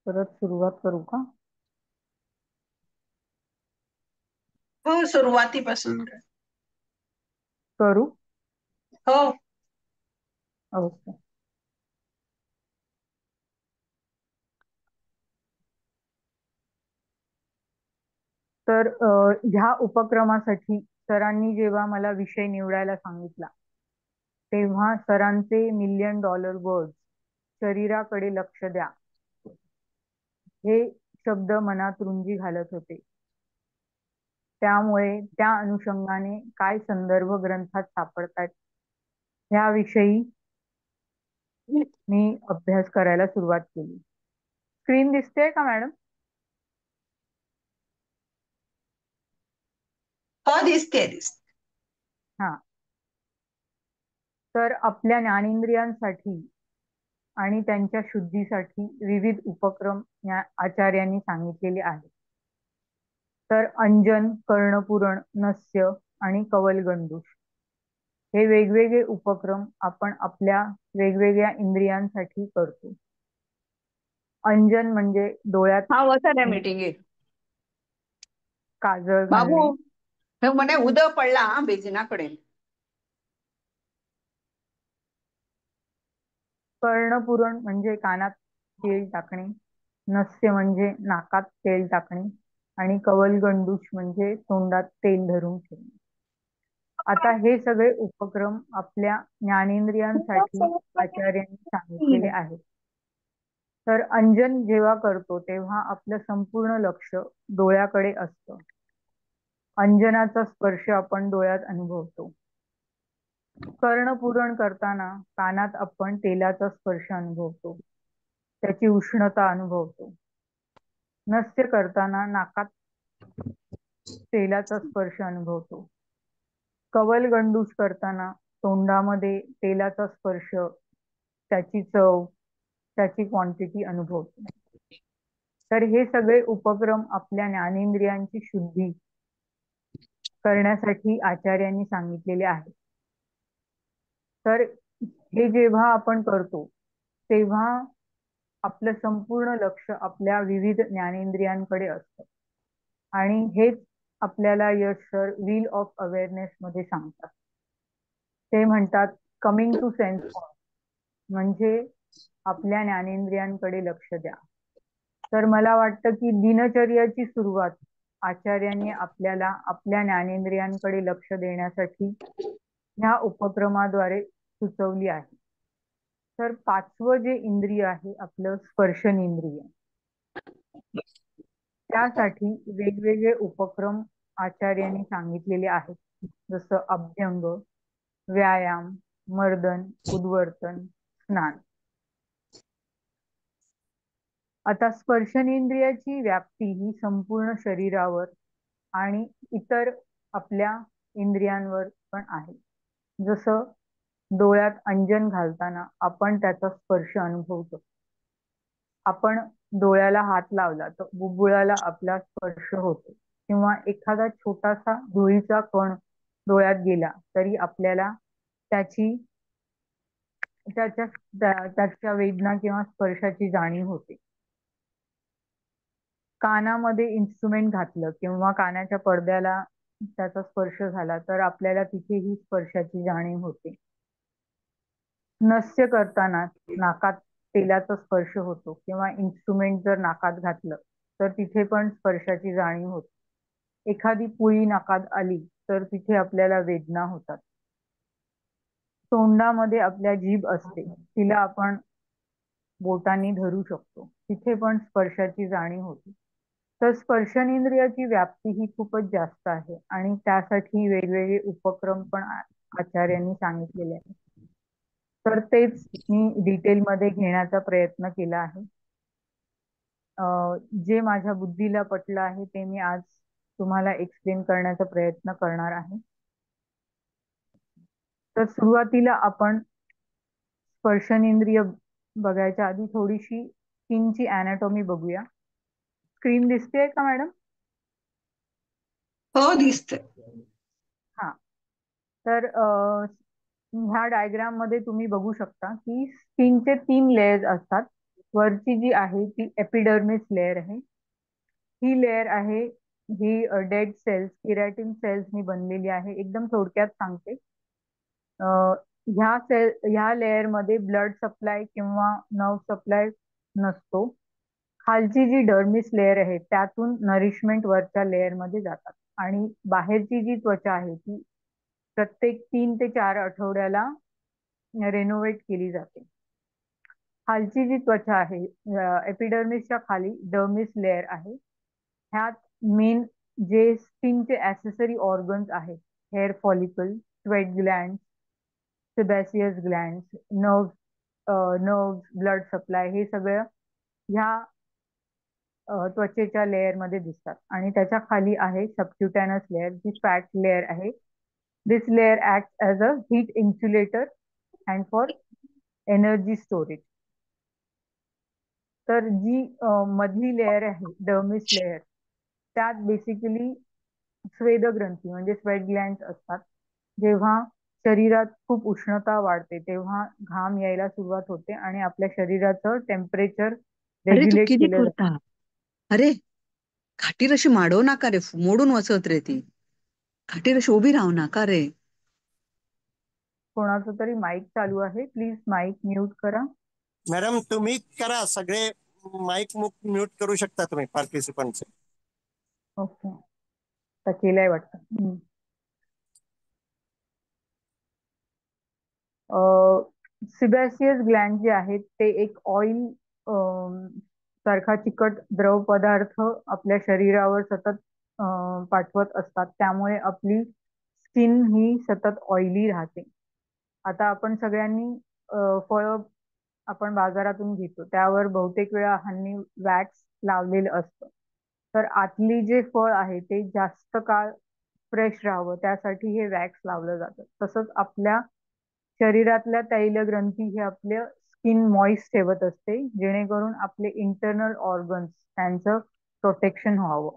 परत सुरुवात करू का? हो, सुरुवातीपासून करू. हो. ओके. तर ह्या उपक्रमासाठी सरांनी जेव्हा मला विषय निवडायला सांगितला तेव्हा सरांचे $1,000,000 वर्ड्स शरीराकडे लक्ष द्या हे शब्द मनात रुंजी घालत होते. त्यामुळे त्या अनुषंगाने काय संदर्भ ग्रंथात सापडतात ह्याविषयी मी अभ्यास करायला सुरुवात केली. स्क्रीन दिसते का मॅडम? हो, दिसते दिसते. हा. तर आपल्या ज्ञानेंद्रियांसाठी आणि त्यांच्या शुद्धीसाठी विविध उपक्रम या आचार्यांनी सांगितलेले आहेत. तर अंजन, कर्णपुरण, नस्य आणि कवलगंडूष हे वेगवेगळे उपक्रम आपण आपल्या वेगवेगळ्या इंद्रियांसाठी करतो. अंजन म्हणजे डोळ्यात हा, वसल्या मीटिंग काजळ बाबू घालणे. हे म्हणे उद्या पडला बेजिनाकडे. कर्णपुरण म्हणजे कानात तेल टाकणे, नस्य म्हणजे नाकात तेल टाकणे आणि कवलगंडूष म्हणजे तोंडात तेल धरून ठेवणे. आता हे सगळे उपक्रम आपल्या ज्ञानेंद्रियांसाठी आचार्यांनी सांगितलेले आहेत. तर अंजन जेव्हा करतो तेव्हा आपलं संपूर्ण लक्ष डोळ्याकडे असतं. अंजनाचा स्पर्श आपण डोळ्यात अनुभवतो. कर्णपुरण करताना कानात आपण तेलाचा स्पर्श अनुभवतो, त्याची उष्णता अनुभवतो. नस्य करताना नाकात तेलाचा स्पर्श अनुभवतो. कवलगंडूष करताना तोंडामध्ये तेलाचा स्पर्श, त्याची चव, त्याची क्वांटिटी अनुभवतो. तर हे सगळे उपक्रम आपल्या ज्ञानेंद्रियांची शुद्धी करण्यासाठी आचार्यांनी सांगितलेले आहेत. तर हे जेव्हा आपण करतो तेव्हा आपलं संपूर्ण लक्ष आपल्या विविध ज्ञानेंद्रियांकडे असतं आणि हेच आपल्याला यश सर व्हील ऑफ अवेअरनेस मध्ये सांगतात. ते म्हणतात कमिंग टू सेन्स पॉइंट म्हणजे आपल्या ज्ञानेंद्रियांकडे लक्ष द्या. तर मला वाटतं की दिनचर्याची सुरुवात आचार्यांनी आपल्याला आपल्या ज्ञानेंद्रियांकडे लक्ष देण्यासाठी ह्या उपक्रमाद्वारे सुचवली आहे. तर पाचवं जे इंद्रिय आहे आपलं स्पर्शनेंद्रिय, त्यासाठी वेगवेगळे उपक्रम आचार्यांनी सांगितलेले आहेत. जसं अभ्यंग, व्यायाम, मर्दन, उद्वर्तन, स्नान. आता स्पर्शनेंद्रियाची व्याप्ती ही संपूर्ण शरीरावर आणि इतर आपल्या इंद्रियांवर पण आहे. जसं डोळ्यात अंजन घालताना आपण त्याचा स्पर्श अनुभवतो. आपण डोळ्याला हात लावला तर बुबुळाला आपला स्पर्श होतो किंवा एखादा छोटासा धुळीचा कण डोळ्यात गेला तरी आपल्याला त्याची त्याच्या वेदना किंवा स्पर्शाची जाणीव होते. कानामध्ये इन्स्ट्रुमेंट घातलं किंवा कानाच्या पडद्याला त्याचा स्पर्श झाला तर आपल्याला तिथेही स्पर्शाची जाणीव होते. नस्य करताना नाकात तेलाचा स्पर्श होतो किंवा इन्स्ट्रुमेंट जर नाकात घातलं तर तिथे पण स्पर्शाची जाणीव होते. एखादी पुळी नाकात आली तर तिथे आपल्याला वेदना होतात. तोंडामध्ये आपल्या जीभ असते, तिला आपण बोटांनी धरू शकतो, तिथे पण स्पर्शाची जाणीव होते. तर स्पर्शनेंद्रियाची व्याप्ती ही खूपच जास्त आहे आणि त्यासाठी वेगवेगळे उपक्रम पण आचार्यांनी सांगितलेले आहेत. तर तेच मी डिटेलमध्ये घेण्याचा प्रयत्न केला आहे. जे माझ्या बुद्धीला पटलं आहे ते मी आज तुम्हाला एक्सप्लेन करण्याचा प्रयत्न करणार आहे. तर सुरुवातीला आपण स्पर्शनेंद्रिय बघायच्या आधी थोडीशी स्किनची अॅनाटॉमी बघूया. स्क्रीन दिसतेय का मॅडम? हो, दिसते. हा. तर ह्या डायग्राम मध्ये तुम्ही बघू शकता की स्किनचे 3 लेयर्स असतात. वरची जी आहे ती एपिडर्मिस लेअर आहे. ही लेअर आहे, ही डेड सेल्स, किरॅटिन सेल्सनी बनलेली आहे. एकदम थोडक्यात सांगते. ह्या लेअर मध्ये ब्लड सप्लाय किंवा नर्व सप्लाय नसतो. खालची जी डर्मिस लेअर आहे त्यातून नरिशमेंट वरच्या लेअर मध्ये जातात आणि बाहेरची जी त्वचा आहे ती प्रत्येक 3 ते 4 आठवड्याला रेनोव्हेट केली जाते. खालची जी त्वचा आहे, एपिडर्मिसच्या खाली डर्मिस लेअर आहे. ह्यात मेन जे स्किनचे ॲक्सेसरी ऑर्गन्स आहेत, hair follicle, sweat gland, sebaceous gland, nerves, blood supply, हे सगळं ह्या त्वचेच्या लेअर मध्ये दिसतात. आणि त्याच्या खाली आहे सबक्युटॅनस लेअर, जी फॅट लेअर आहे. This layer act as a heat insulator and for energy storage. तर जी मधली लेअर आहे डर्मिस लेअर, त्यात बेसिकली स्वेदग्रंथी म्हणजे स्वेट ग्लँड असतात. जेव्हा शरीरात खूप उष्णता वाढते तेव्हा घाम यायला सुरुवात होते आणि आपल्या शरीराचं टेम्परेचर अरे तू रेग्युलेट किती केलं जातं. करता? अरे खाटीर अशी माडव नाका रे, मोडून वसत रे ती. खाटीर अशी उभी राहू नाका रे. कोणाचं तरी माईक चालू आहे, प्लीज माईक म्यूट करा. मॅडम तुम्ही करा, सगळे माईक म्यूट करू शकता तुम्ही पार्टिसिपंटचे. ओके, तर केलंय वाटतं. सिबॅसियस ग्लँड जे आहेत ते एक ऑइल सारखा चिकट द्रव पदार्थ आपल्या शरीरावर सतत पाठवत असतात. त्यामुळे आपली स्किन ही सतत ऑइली राहते. आता आपण सगळ्यांनी फळं आपण बाजारातून घेतो, त्यावर बहुतेक वेळा हल्ली वॅक्स लावलेलं असतं. तर आतली जे फळ आहे ते जास्त काळ फ्रेश राहावं त्यासाठी हे वॅक्स लावलं जातं. तसंच आपल्या शरीरातल्या तैलग्रंथी हे आपल्या स्किन मॉइस्ट ठेवत असते, जेणेकरून आपले इंटरनल ऑर्गन्स त्यांचं प्रोटेक्शन व्हावं.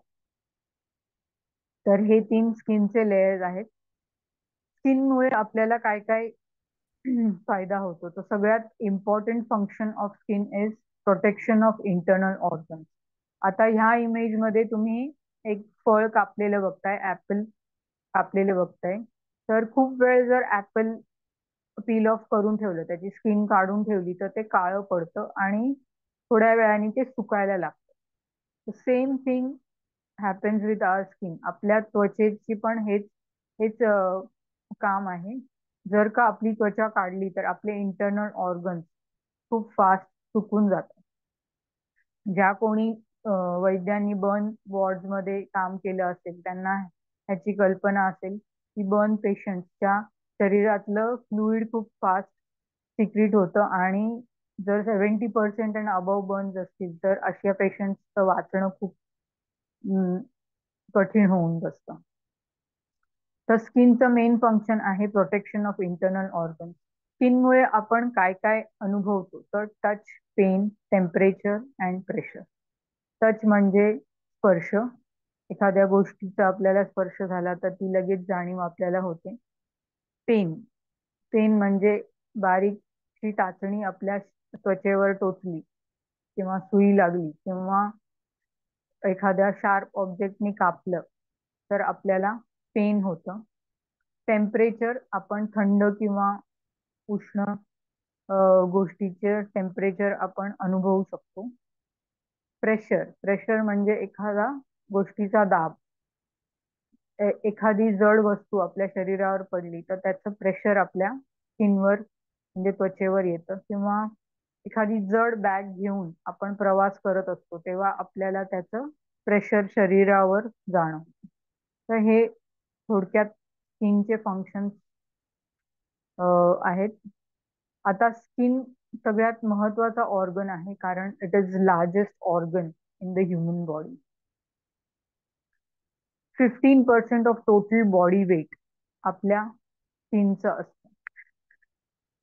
तर हे 3 स्किनचे लेयर्स आहेत. स्किनमुळे आपल्याला काय काय फायदा होतो, तर सगळ्यात important function of skin is protection of internal organs. आता ह्या इमेज मध्ये तुम्ही एक फळ कापलेलं बघताय, ऍपल कापलेलं बघताय. तर खूप वेळ जर ऍपल पील ऑफ करून ठेवलं, त्याची स्किन काढून ठेवली, तर ते काळं पडतं आणि थोड्या वेळाने ते सुकायला लागतं. Same thing happens with our skin. आपल्या त्वचेची पण हेच हेच काम आहे. जर का आपली त्वचा काढली तर आपले इंटरनल ऑर्गन्स खूप फास्ट सुकून जातात. ज्या कोणी वैद्यांनी बर्न वॉर्ड मध्ये काम केलं असेल त्यांना ह्याची कल्पना असेल की बर्न पेशंटच्या शरीरातलं फ्लुइड खूप फास्ट सिक्रीट होतं आणि जर 70% आणि अबव बर्न्स असतील तर अशा पेशंटचं वाचणं खूप कठीण होऊन बसतं. तर स्किनचं मेन फंक्शन आहे प्रोटेक्शन ऑफ इंटरनल ऑर्गन. स्किनमुळे आपण काय काय अनुभवतो, तर touch, pain, temperature and pressure. Touch म्हणजे स्पर्श. एखाद्या गोष्टीचा आपल्याला स्पर्श झाला तर ती लगेच जाणीव आपल्याला होते. पेन, पेन म्हणजे बारीकशी टाचणी आपल्या त्वचेवर टोचली किंवा सुई लागली किंवा एखाद्या शार्प ऑब्जेक्टनी कापलं तर आपल्याला पेन होतं. टेम्परेचर, आपण थंड किंवा उष्ण गोष्टीचे टेम्परेचर आपण अनुभवू शकतो. प्रेशर, प्रेशर म्हणजे एखादा गोष्टीचा दाब. एखादी जड वस्तू आपल्या शरीरावर पडली तर त्याचं प्रेशर आपल्या स्किनवर म्हणजे त्वचेवर येतं. किंवा एखादी जड बॅग घेऊन आपण प्रवास करत असतो तेव्हा आपल्याला त्याचं प्रेशर शरीरावर जाणवतं. तर हे थोडक्यात स्किनचे फंक्शन्स आहेत. आता स्किन सगळ्यात महत्वाचा ऑर्गन आहे कारण it is largest organ in the human body. 15% of total body weight आपल्या स्किनचं असतं.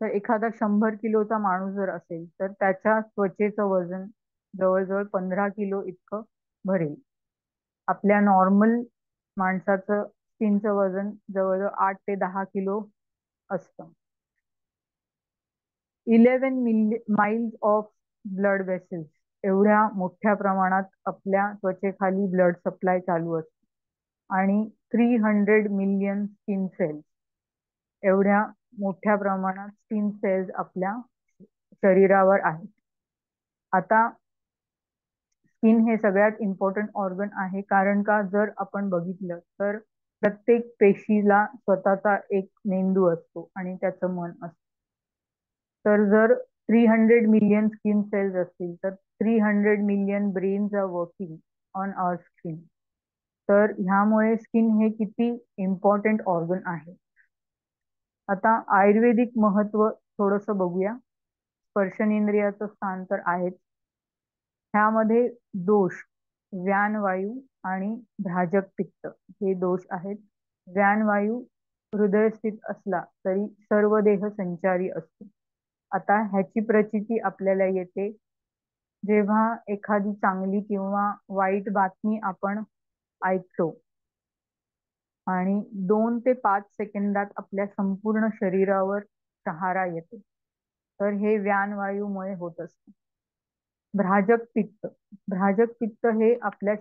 तर एखादा 100 किलोचा माणूस जर असेल तर त्याच्या त्वचेचं वजन जवळजवळ 15 किलो इतकं भरेल. आपल्या नॉर्मल माणसाचं स्किनचं वजन जवळजवळ 8 ते 10 किलो असतं. 11 माइल्स ऑफ ब्लड वेसल्स एवढ्या मोठ्या प्रमाणात आपल्या त्वचेखाली ब्लड सप्लाय चालू असतो आणि 300 मिलियन स्किन सेल्स एवढ्या मोठ्या प्रमाणात स्किन सेल्स आपल्या शरीरावर आहेत. आता स्किन हे सगळ्यात इम्पॉर्टंट ऑर्गन आहे, कारण का जर आपण बघितलं तर प्रत्येक पेशीला स्वतःचा एक मेंदू असतो आणि त्याचं मन असतं. तर जर 300 मिलियन स्किन सेल्स असतील तर 300 million brains are working on our skin. तर ह्यामुळे स्किन हे किती इम्पॉर्टंट ऑर्गन आहे. आता आयुर्वेदिक महत्व थोडस बघूया. स्पर्शनेंद्रियाचं स्थान तर आहेच. ह्यामध्ये दोष व्यानवायू आणि भ्राजक पित्त हे दोष आहेत. व्यानवायू हृदयस्थित असला तरी सर्व देह संचारी असतो. आता ह्याची प्रचिती आपल्याला येते जेव्हा एखादी चांगली किंवा वाईट बातमी आपण ऐकतो आणि 2 ते 5 सेकंदात आपल्या संपूर्ण शरीरावर शहारा येतो. तर हे व्यानवायूमुळे होत असतं. भ्राजक पित्त भ्राजक पित्त हे आपल्या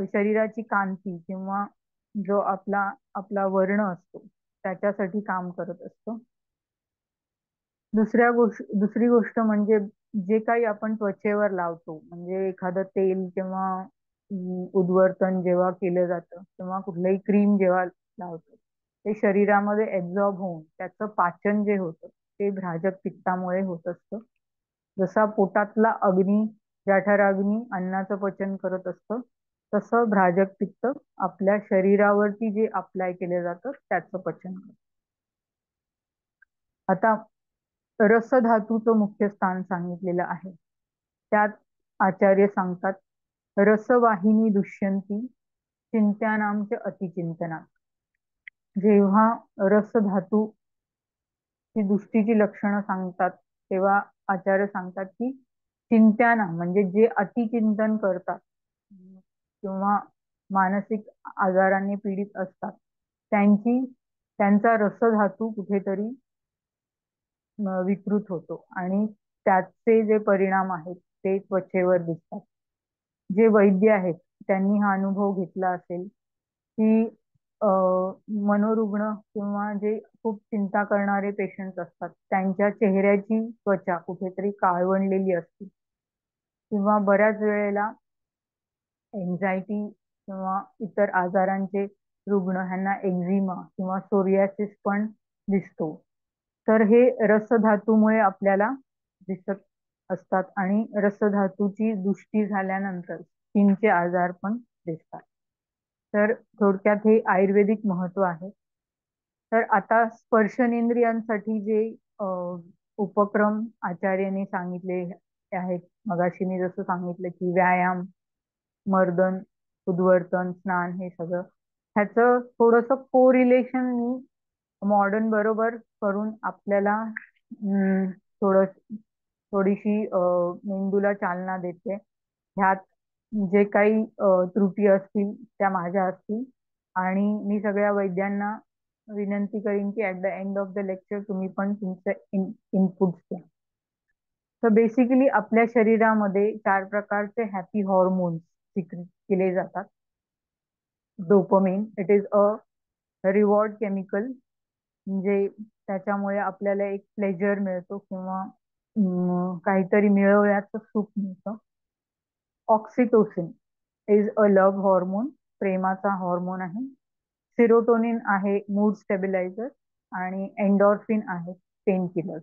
शरीराची कांती किंवा जो आपला आपला वर्ण असतो त्याच्यासाठी काम करत असतो. दुसरी गोष्ट म्हणजे जे काही आपण त्वचेवर लावतो, म्हणजे एखादं तेल किंवा उद्वर्तन जेव्हा केलं जातं किंवा कुठलंही क्रीम जेव्हा लावतो ते शरीरामध्ये ऍब्झॉर्ब होऊन त्याचं पाचन जे होतं ते भ्राजक पित्तामुळे होत असतं. जसा पोटातला अग्नी जठराग्नी अन्नाचं पचन करत असतं, तसं भ्राजक पित्त आपल्या शरीरावरती जे अप्लाय केलं जातं त्याचं पचन करतं. आता रसधातूचं मुख्य स्थान सांगितलेलं आहे. त्यात आचार्य सांगतात, रसवाहिनी दुष्यंती चिंत्यानामच्या अतिचिंतना. जेव्हा रसधातू ची दृष्टीची लक्षणं सांगतात तेव्हा आचार्य सांगतात की चिंत्याना म्हणजे जे अतिचिंतन करतात किंवा मानसिक आजारांनी पीडित असतात त्यांचा रसधातू कुठेतरी विकृत होतो आणि त्याचे जे परिणाम आहेत ते त्वचेवर दिसतात. जे वैद्य आहेत त्यांनी हा अनुभव घेतला असेल की मनोरुग्ण किंवा जे खूप चिंता करणारे पेशंट असतात त्यांच्या चेहऱ्याची त्वचा कुठेतरी काळवंडलेली असते किंवा बऱ्याच वेळेला एन्झायटी किंवा इतर आजारांचे रुग्ण ह्यांना एक्झिमा किंवा सोरियासिस पण दिसतो. तर हे रसधातूमुळे आपल्याला दिसत असतात आणि रसधातूची दृष्टी झाल्यानंतर स्किनचे आजार पण दिसतात. तर थोडक्यात हे आयुर्वेदिक महत्व आहे. तर आता स्पर्शनेंद्रियांसाठी जे उपक्रम आचार्यांनी सांगितले आहेत, मगाशी मी जसं सांगितलं की व्यायाम, मर्दन, उद्वर्तन, स्नान हे सगळं, ह्याचं थोडस कोरिलेशन मी मॉडर्न बरोबर करून आपल्याला थोडं थोडीशी मेंदूला चालना देते. ह्यात जे काही त्रुटी असतील त्या माझ्या असतील आणि मी सगळ्या वैद्यांना विनंती करीन की at the end of the lecture तुम्ही पण तुमचे इनपुट द्या. तर बेसिकली आपल्या शरीरामध्ये 4 प्रकारचे हॅपी हॉर्मोन्स सिक्रेट केले जातात. Dopamine, it is a reward chemical, म्हणजे त्याच्यामुळे आपल्याला एक प्लेजर मिळतो किंवा काहीतरी मिळवण्याचं सुख मिळतं. Oxytocin is a love hormone, प्रेमाचा हॉर्मोन आहे. सिरोटोनिन आहे मूड स्टेबिलायझर आणि एंडॉर्फिन आहे पेन किलर.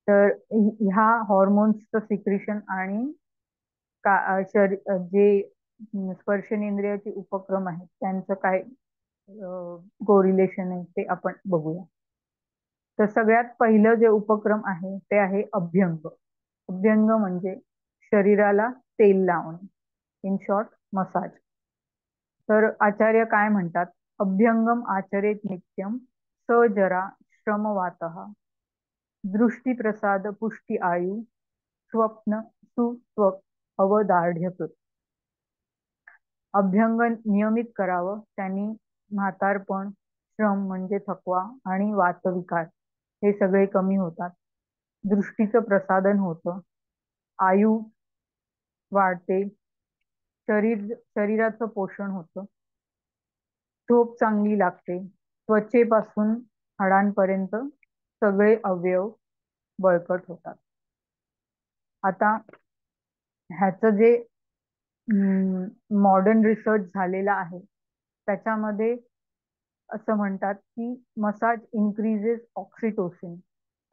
तर ह्या हॉर्मोन्सचं सिक्रिशन आणि जे स्पर्शनेंद्रियाचे उपक्रम आहेत त्यांचं काय कोरिलेशन आहे ते आपण बघूया. तर सगळ्यात पहिलं जे उपक्रम आहे ते आहे अभ्यंग. अभ्यंग म्हणजे शरीराला तेल लावणे, इन शॉर्ट मसाज. तर आचार्य काय म्हणतात, अभ्यंगम आचरेत नित्यम स जरा श्रमवातः दृष्टी प्रसाद पुष्टी आयु स्वप्न सुस्वक अवदाढ्यकृत. अभ्यंग नियमित करावं, त्यांनी म्हातारपण, श्रम म्हणजे थकवा आणि वातविकार हे सगळे कमी होतात. दृष्टीचं प्रसाधन होतं, आयु वाढते, शरीराचं पोषण होतं, झोप चांगली लागते, त्वचेपासून हाडांपर्यंत सगळे अवयव बळकट होतात. आता ह्याचं जे मॉडर्न रिसर्च झालेला आहे त्याच्यामध्ये असं म्हणतात की massage increases oxytocin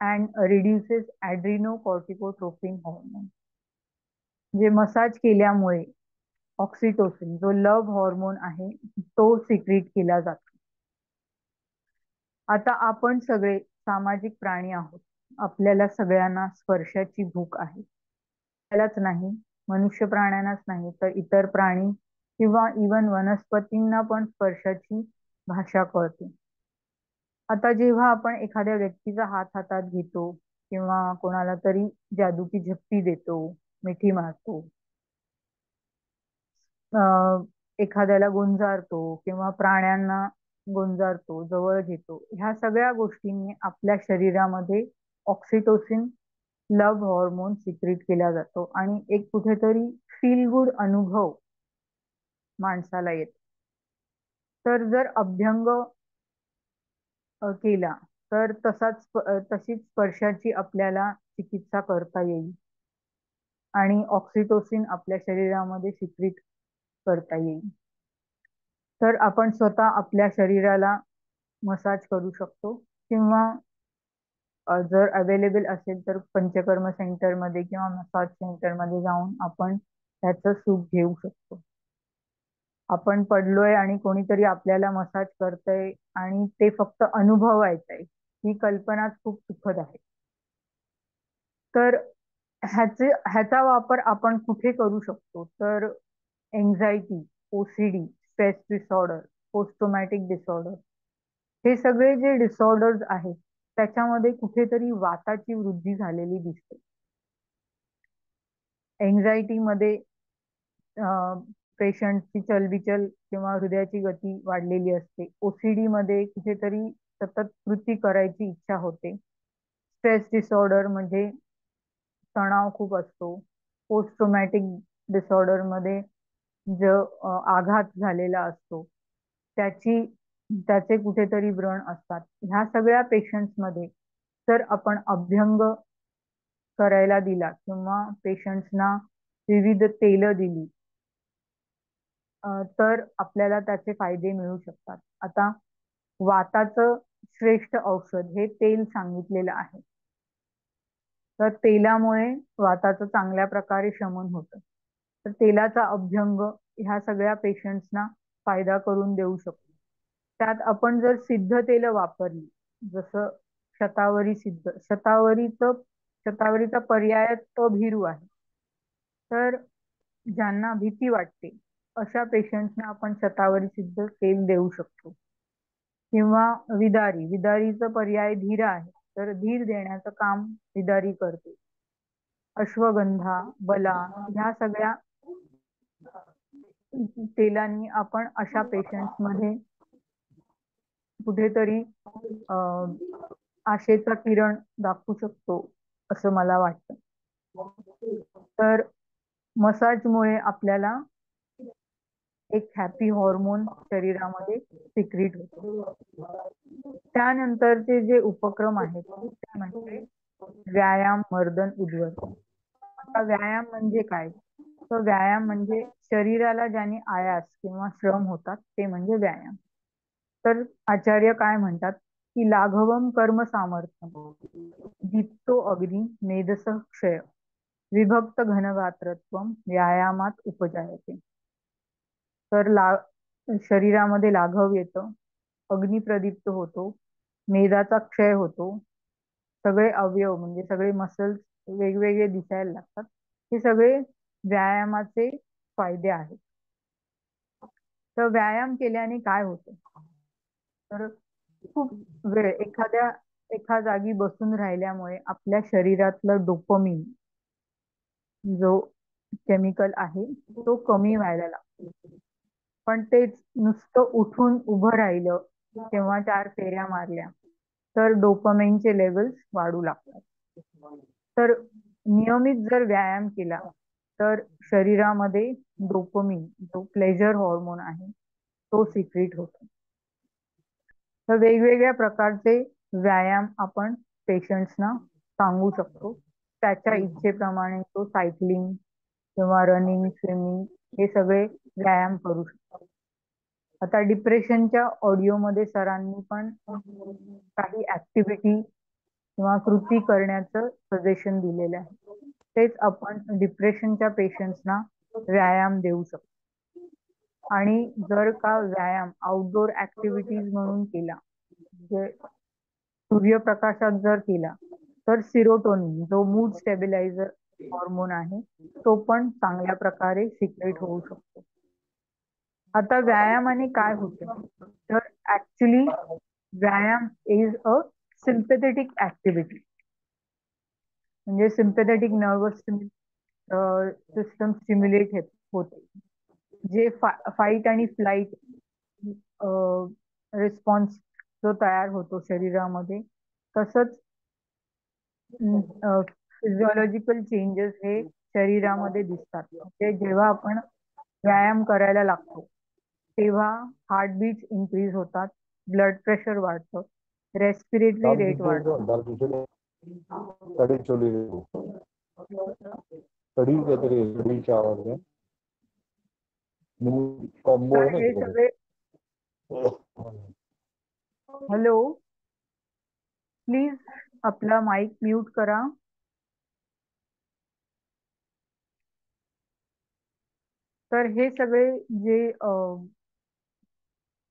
and reduces adrenocorticotropin hormone. जे मसाज केल्यामुळे ऑक्सिटोसिन जो लव्ह हॉर्मोन आहे तो सिक्रीट केला जातो. आता आपण सगळे सामाजिक प्राणी आहोत. आपल्याला सगळ्यांना स्पर्शाची भूक आहे. त्यालाच नाही, मनुष्य प्राण्यांनाच नाही तर इतर प्राणी किंवा इवन वनस्पतींना पण स्पर्शाची भाषा कळते. आता जेव्हा आपण एखाद्या व्यक्तीचा हात हातात घेतो किंवा कोणाला तरी जादूची झप्पी देतो, मिठी मारतो, एखाद्याला गुंजारतो किंवा प्राण्यांना गुंजारतो, जवळ घेतो, ह्या सगळ्या गोष्टींनी आपल्या शरीरामध्ये ऑक्सिटोसिन लव्ह हॉर्मोन सिक्रीट केला जातो आणि एक कुठेतरी फील गुड अनुभव माणसाला येतो. तर जर अभ्यंग केला तर तशीच स्पर्शाची आपल्याला चिकित्सा करता येईल आणि ऑक्सिटोसिन आपल्या शरीरामध्ये सिक्रीट करता येईल. तर आपण स्वतः आपल्या शरीराला मसाज करू शकतो किंवा जर अवेलेबल असेल तर पंचकर्म सेंटरमध्ये किंवा मसाज सेंटरमध्ये जाऊन आपण त्याचं सुख घेऊ शकतो. आपण पडलोय आणि कोणीतरी आपल्याला मसाज करतंय आणि ते फक्त अनुभवायचंय, ही कल्पनाच खूप सुखद आहे. तर ह्याचा वापर आपण कुठे करू शकतो तर anxiety, OCD, stress disorder, post traumatic disorder, हे सगळे जे डिसऑर्डर्स आहेत त्याच्यामध्ये कुठेतरी वाताची वृद्धी झालेली दिसते. एन्झायटी मध्ये पेशंटची चलबिचल किंवा हृदयाची गती वाढलेली असते. ओसीडी मध्ये कुठेतरी सतत कृती करायची इच्छा होते. स्ट्रेस डिसऑर्डर म्हणजे तणाव खूप असतो. पोस्ट ट्रॉमॅटिक डिसऑर्डर मध्ये जो आघात झालेला असतो त्याचे कुठेतरी व्रण असतात. ह्या सगळ्या पेशंट्स मध्ये जर आपण अभ्यंग करायला दिला किंवा पेशंट्सना विविध तेल दिली तर आपल्याला त्याचे फायदे मिळू शकतात. आता वाताचं श्रेष्ठ औषध हे तेल सांगितलेलं आहे. तर तेलामुळे वाताचं चांगल्या प्रकारे शमन होतं. तर तेलाचा अभ्यंग ह्या सगळ्या पेशंट्सना फायदा करून देऊ शकतो. त्यात आपण जर सिद्ध तेल वापरली, जसं शतावरीचा पर्यायच अभिरू आहे. तर ज्यांना भीती वाटते अशा पेशंट्सना आपण शतावरी सिद्ध तेल देऊ शकतो. किंवा विदारीचं पर्याय धीर आहे, तर धीर देण्याचं काम विदारी करते. अश्वगंधा, बला, ह्या सगळ्या तेलांनी आपण अशा पेशंट्स मध्ये कुठेतरी आशेचा किरण दाखवू शकतो असं मला वाटतं. तर मसाजमुळे आपल्याला एक हॅपी हॉर्मोन शरीरामध्ये सिक्रीट होतो. त्यानंतरचे जे उपक्रम आहेत ते म्हणजे व्यायाम, मर्दन, उद्वर्तन. आता व्यायाम म्हणजे काय? तर व्यायाम म्हणजे शरीराला ज्याने आयास किंवा श्रम होतात ते म्हणजे व्यायाम. तर आचार्य काय म्हणतात की लाघवम कर्म सामर्थ्यम दीप्तो अग्नी मेधस क्षय विभक्त घनगात्रत्वम व्यायामात उपजायते. तर शरीरामध्ये लाघव येतं, अग्नी प्रदीप्त होतो, मेधाचा क्षय होतो, सगळे अवयव म्हणजे सगळे मसल्स वेगवेगळे दिसायला लागतात. हे सगळे व्यायामाचे फायदे आहेत. तर व्यायाम केल्याने काय होतं तर खूप वेळ एका जागी बसून राहिल्यामुळे आपल्या शरीरातलं डोपामिन जो केमिकल आहे तो कमी व्हायला लागतो. पण तेच नुसतं उठून उभं राहिलं किंवा 4 फेऱ्या मारल्या तर डोपामिनचे लेवल्स वाढू लागतात. तर नियमित जर व्यायाम केला तर शरीरामध्ये डोपामिन, जो प्लेजर हॉर्मोन आहे, तो सिक्रीट होतो. तर वेगवेगळ्या प्रकारचे व्यायाम आपण पेशंट्सना सांगू शकतो. त्याच्या इच्छेप्रमाणे तो सायकलिंग किंवा रनिंग, स्विमिंग हे सगळे व्यायाम करू शकतो. आता डिप्रेशनच्या ऑडिओमध्ये सरांनी पण काही ऍक्टिव्हिटी किंवा कृती करण्याचं सजेशन दिलेलं आहे. तेच आपण डिप्रेशनच्या पेशंट्सना व्यायाम देऊ शकतो. आणि जर का व्यायाम आउटडोर ऍक्टिव्हिटीज म्हणून केला, म्हणजे सूर्यप्रकाशात जर केला, तर सिरोटोनिन, जो मूड स्टेबिलायझर हॉर्मोन आहे, तो पण चांगल्या प्रकारे सिक्रेट होऊ शकतो. आता व्यायामाने काय होतं, तर ऍक्च्युली व्यायाम इज अ सिम्पॅथेटिक ऍक्टिव्हिटी. म्हणजे सिम्पॅथेटिक नर्वस सिस्टम स्टिम्युलेट होते, जे फाईट आणि फ्लाईट रिस्पॉन्स जो तयार होतो शरीरामध्ये, तसंच फिजिओलॉजिकल चेंजेस हे शरीरामध्ये दिसतात. म्हणजे जेव्हा आपण व्यायाम करायला लागतो तेव्हा हार्टबीट इन्क्रीज होतात, ब्लड प्रेशर वाढतं, रेस्पिरेटरी रेट वाढतो. तर हे सगळे हॅलो, प्लीज आपला माईक म्यूट करा. तर हे सगळे जे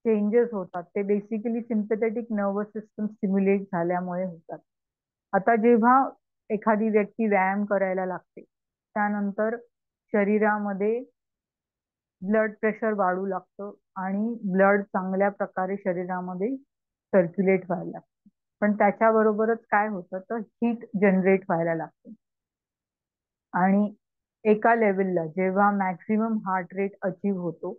चेंजेस होतात ते basically sympathetic nervous system stimulate झाल्यामुळे होतात. आता जेव्हा एखादी व्यक्ती व्यायाम करायला लागते, त्यानंतर शरीरामध्ये ब्लड प्रेशर वाढू लागतं आणि ब्लड चांगल्या प्रकारे शरीरामध्ये सर्क्युलेट व्हायला लागतं. पण त्याच्याबरोबरच काय होतं, तर हीट जनरेट व्हायला लागते. आणि एका लेवलला जेव्हा मॅक्सिमम हार्ट रेट अचीव होतो,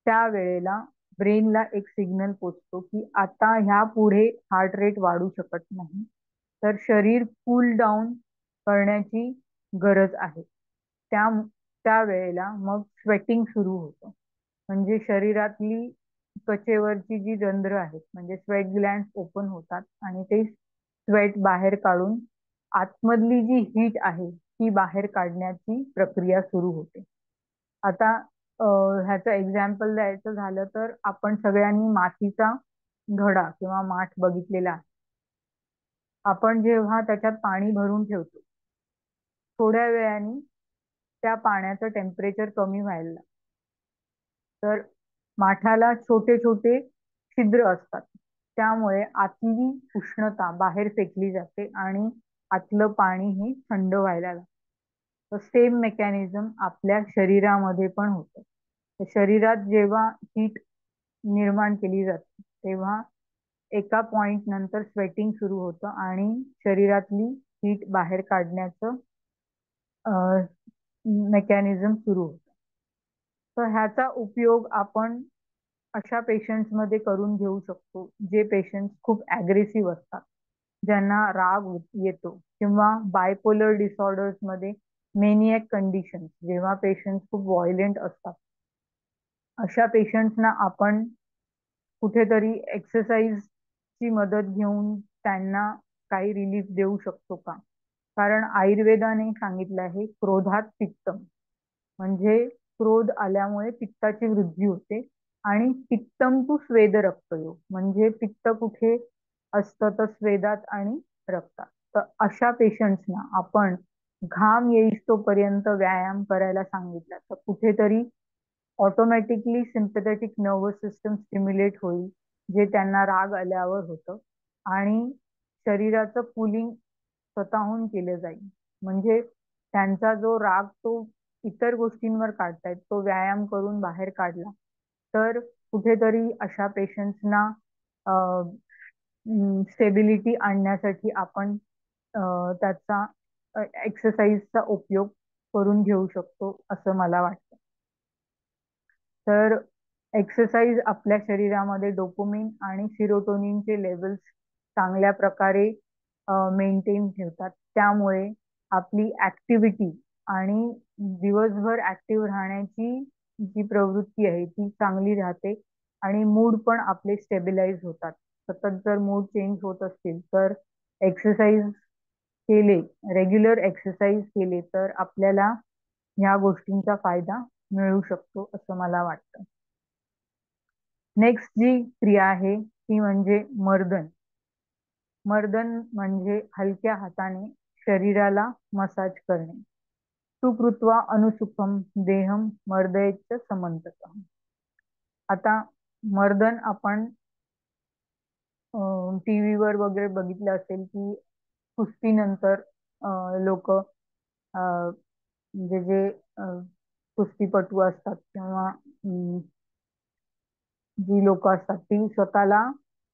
त्यावेळेला ब्रेनला एक सिग्नल पोचतो की आता ह्या पुढे हार्ट रेट वाढू शकत नाही, तर शरीर कूल डाऊन करण्याची गरज आहे. त्यावेळेला मग स्वेटिंग सुरू होतं. म्हणजे शरीरातली त्वचेवरची जी रंध्र आहेत, म्हणजे स्वेट ग्लँड ओपन होतात आणि ते स्वेट बाहेर काढून आतमधली जी हीट आहे ती बाहेर काढण्याची प्रक्रिया सुरू होते. आता ह्याचं एक्झाम्पल द्यायचं झालं तर आपण सगळ्यांनी मातीचा घडा किंवा माठ बघितलेला आहे. आपण जेव्हा त्याच्यात पाणी भरून ठेवतो, थोड्या वेळाने त्या पाण्याचं टेम्परेचर कमी व्हायला लागतं. तर माठाला छोटे छोटे छिद्र असतात, त्यामुळे आतली उष्णता बाहेर फेकली जाते आणि आतलं पाणी हे थंड व्हायला लागतं. तर सेम मेकॅनिझम आपल्या शरीरामध्ये पण होतं. तर शरीरात जेव्हा हीट निर्माण केली जाते तेव्हा एका पॉइंट नंतर स्वेटिंग सुरू होतं आणि शरीरातली हीट बाहेर काढण्याचं मेकॅनिझम सुरू होतं. तर ह्याचा उपयोग आपण अशा पेशंट्समध्ये करून घेऊ शकतो जे पेशंट्स खूप ॲग्रेसिव्ह असतात, ज्यांना राग येतो, किंवा बायपोलर डिसऑर्डर्स मध्ये मेनियक कंडिशन, जेव्हा पेशंट्स खूप व्हायलेंट असतात, अशा पेशंट्सना आपण कुठेतरी एक्सरसाइजची मदत घेऊन त्यांना काही रिलीफ देऊ शकतो का? कारण आयुर्वेदाने सांगितलं आहे, क्रोधात पित्तम, म्हणजे क्रोध आल्यामुळे पित्ताची वृद्धी होते आणि पित्तम तू स्वेद रक्तयोग, म्हणजे पित्त कुठे असतं तर स्वेदात आणि रक्तात. तर अशा पेशंट्सना आपण घाम येईस्तोपर्यंत व्यायाम करायला सांगितला तर कुठेतरी automatically sympathetic nervous system stimulate होईल, जे त्यांना राग आल्यावर होतं, आणि शरीराचं कूलिंग स्वतःहून केलं जाईल. म्हणजे त्यांचा जो राग तो इतर गोष्टींवर काढतायत, तो व्यायाम करून बाहेर काढला तर कुठेतरी अशा पेशंट्सना स्टेबिलिटी आणण्यासाठी आपण त्याचा एक्सरसाइजचा उपयोग करून घेऊ शकतो असं मला वाटतं. तर एक्सरसाइज आपल्या शरीरामध्ये डोपामिन आणि सिरोटोनिनचे लेवल्स चांगल्या प्रकारे मेंटेन ठेवतात. त्यामुळे आपली ऍक्टिव्हिटी आणि दिवसभर ऍक्टिव्ह राहण्याची जी प्रवृत्ती आहे ती चांगली राहते आणि मूड पण आपले स्टेबिलाईज होतात. सतत जर मूड चेंज होत असतील तर एक्सरसाइज केले, रेग्युलर एक्सरसाइज केले तर आपल्याला ह्या गोष्टींचा फायदा मिळू शकतो असं मला वाटतं. नेक्स्ट जी क्रिया आहे ती म्हणजे मर्दन. मर्दन म्हणजे हलक्या हाताने शरीराला मसाज करणे. सुकृत्वा अनुसुखम देहम मर्दयेच समंततः. आता मर्दन आपण टीव्हीवर वगैरे बघितलं असेल की कुस्तीनंतर लोक म्हणजे जे कुस्तीपटू असतात किंवा जी लोक असतात ती स्वतःला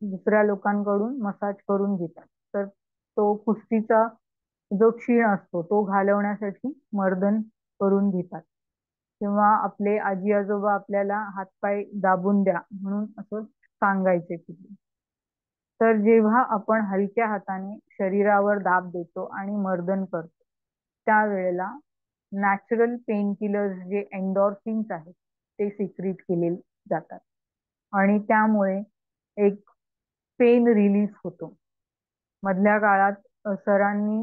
दुसऱ्या लोकांकडून मसाज करून घेतात. तर तो कुस्तीचा जो क्षीण असतो तो घालवण्यासाठी मर्दन करून घेतात. किंवा आपले आजी आजोबा आपल्याला हातपाय दाबून द्या म्हणून असं सांगायचे की. तर जेव्हा आपण हलक्या हाताने शरीरावर दाब देतो आणि मर्दन करतो त्यावेळेला नॅचरल पेन किलर्स जे एन्डॉर्फिन्स आहेत ते सिक्रीट केले जातात आणि त्यामुळे एक पेन रिलीफ होतो. मधल्या काळात सरांनी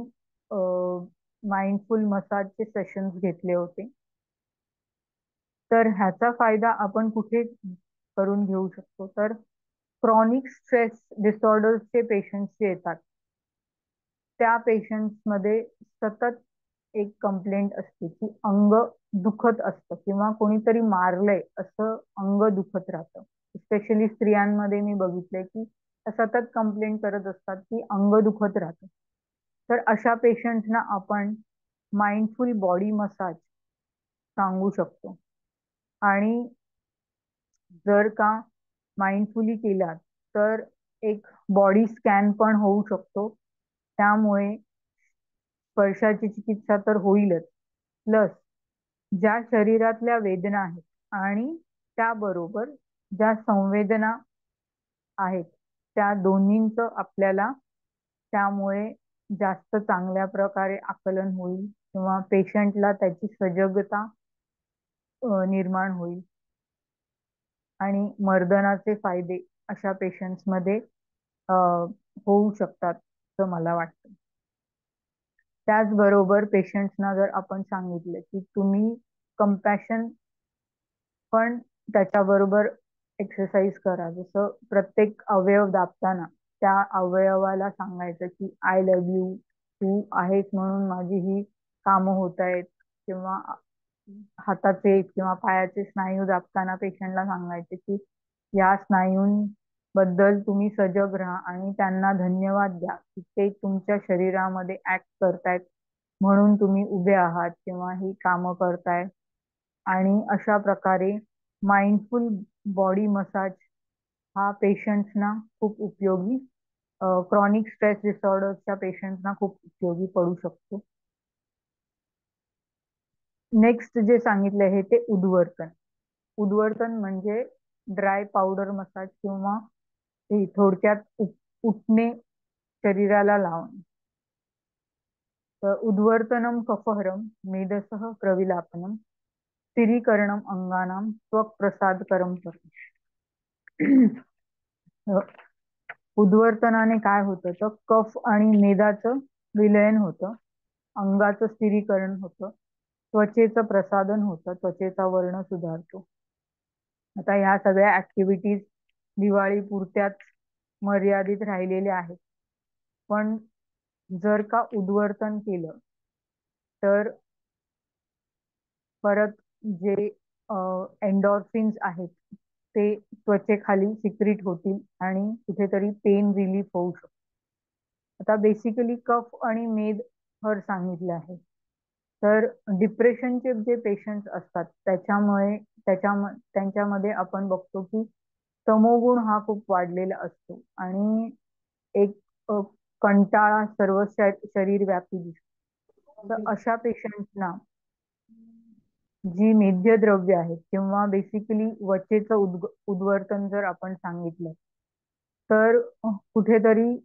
माइंडफुल मसाजचे सेशन्स घेतले होते. तर ह्याचा फायदा आपण कुठे करून घेऊ शकतो तर क्रॉनिक स्ट्रेस डिसऑर्डर्सचे पेशंट्स जे येतात त्या पेशंट्स मध्ये सतत एक कंप्लेंट असते की अंग दुखत असतं किंवा कोणीतरी मारलंय असं अंग दुखत राहतं. स्पेशली स्त्रियांमध्ये मी बघितलंय की सतत कंप्लेंट करत असतात की अंग दुखत राहतं. तर अशा पेशंट्सना आपण माइंडफुल बॉडी मसाज सांगू शकतो आणि जर का माइंडफुली केला तर एक बॉडी स्कॅन पण होऊ शकतो. त्यामुळे स्पर्शाची चिकित्सा तर होईलच, प्लस ज्या शरीरातल्या वेदना आहेत आणि त्याबरोबर ज्या संवेदना आहेत त्या दोन्हींचं आपल्याला त्यामुळे जास्त चांगल्या प्रकारे आकलन होईल किंवा पेशंटला त्याची सजगता निर्माण होईल आणि मर्दनाचे फायदे अशा पेशंट्समध्ये होऊ शकतात असं मला वाटतं. त्याचबरोबर पेशंट्सना जर आपण सांगितलं की तुम्ही कंपॅशन पण त्याच्याबरोबर एक्सरसाइज करा. जसं प्रत्येक अवयव दाबताना त्या अवयवाला सांगायचं की आय लव्ह यू, तू आहेस म्हणून माझी ही कामं होत आहेत. किंवा हाताचे किंवा पायाचे स्नायू दाबताना पेशंटला सांगायचे की या स्नायूंबद्दल तुम्ही सजग राहा आणि त्यांना धन्यवाद द्या की ते तुमच्या शरीरामध्ये ऍक्ट करतायत म्हणून तुम्ही उभे आहात किंवा ही कामं करताय. आणि अशा प्रकारे माइंडफुल बॉडी मसाज हा पेशंट्सना खूप उपयोगी, क्रॉनिक स्ट्रेस डिसऑर्डर्सच्या पेशंट्सना खूप उपयोगी पडू शकतो. नेक्स्ट जे सांगितलं आहे ते उद्वर्तन. उद्वर्तन म्हणजे ड्राय पावडर मसाज किंवा थोडक्यात उठणे शरीराला लावणे. तर उद्वर्तनम कफहरम मेदसह प्रविलापनम स्थिरीकरणम अंगानाम त्वक प्रसादकरम करणे. उद्वर्तनाने काय होतं तर कफ आणि मेदाचं विलयन होतं, अंगाचं स्थिरीकरण होतं, त्वचेचं प्रसादन होतं, त्वचेचा वर्ण सुधारतो. आता ह्या सगळ्या ऍक्टिव्हिटीज दिवाळी पुरत्याच मर्यादित राहिलेल्या आहेत. पण जर का उद्वर्तन केलं तर परत जे एन्डॉर्फिन्स आहेत ते त्वचेखाली सिक्रीट होतील आणि कुठेतरी पेन रिलीफ होऊ शकतो. आता बेसिकली कफ आणि मेद हर सांगितले आहे. तर डिप्रेशनचे जे पेशंट्स असतात त्यांच्यामध्ये आपण बघतो की तमोगुण हा खूप वाढलेला असतो आणि एक कंटाळा सर्व शरीर व्यापी दिसतो. तर अशा पेशंट्सना जी मेद्य द्रव्य आहेत किंवा बेसिकली त्वचेचं उद्वर्तन जर आपण सांगितलं तर कुठेतरी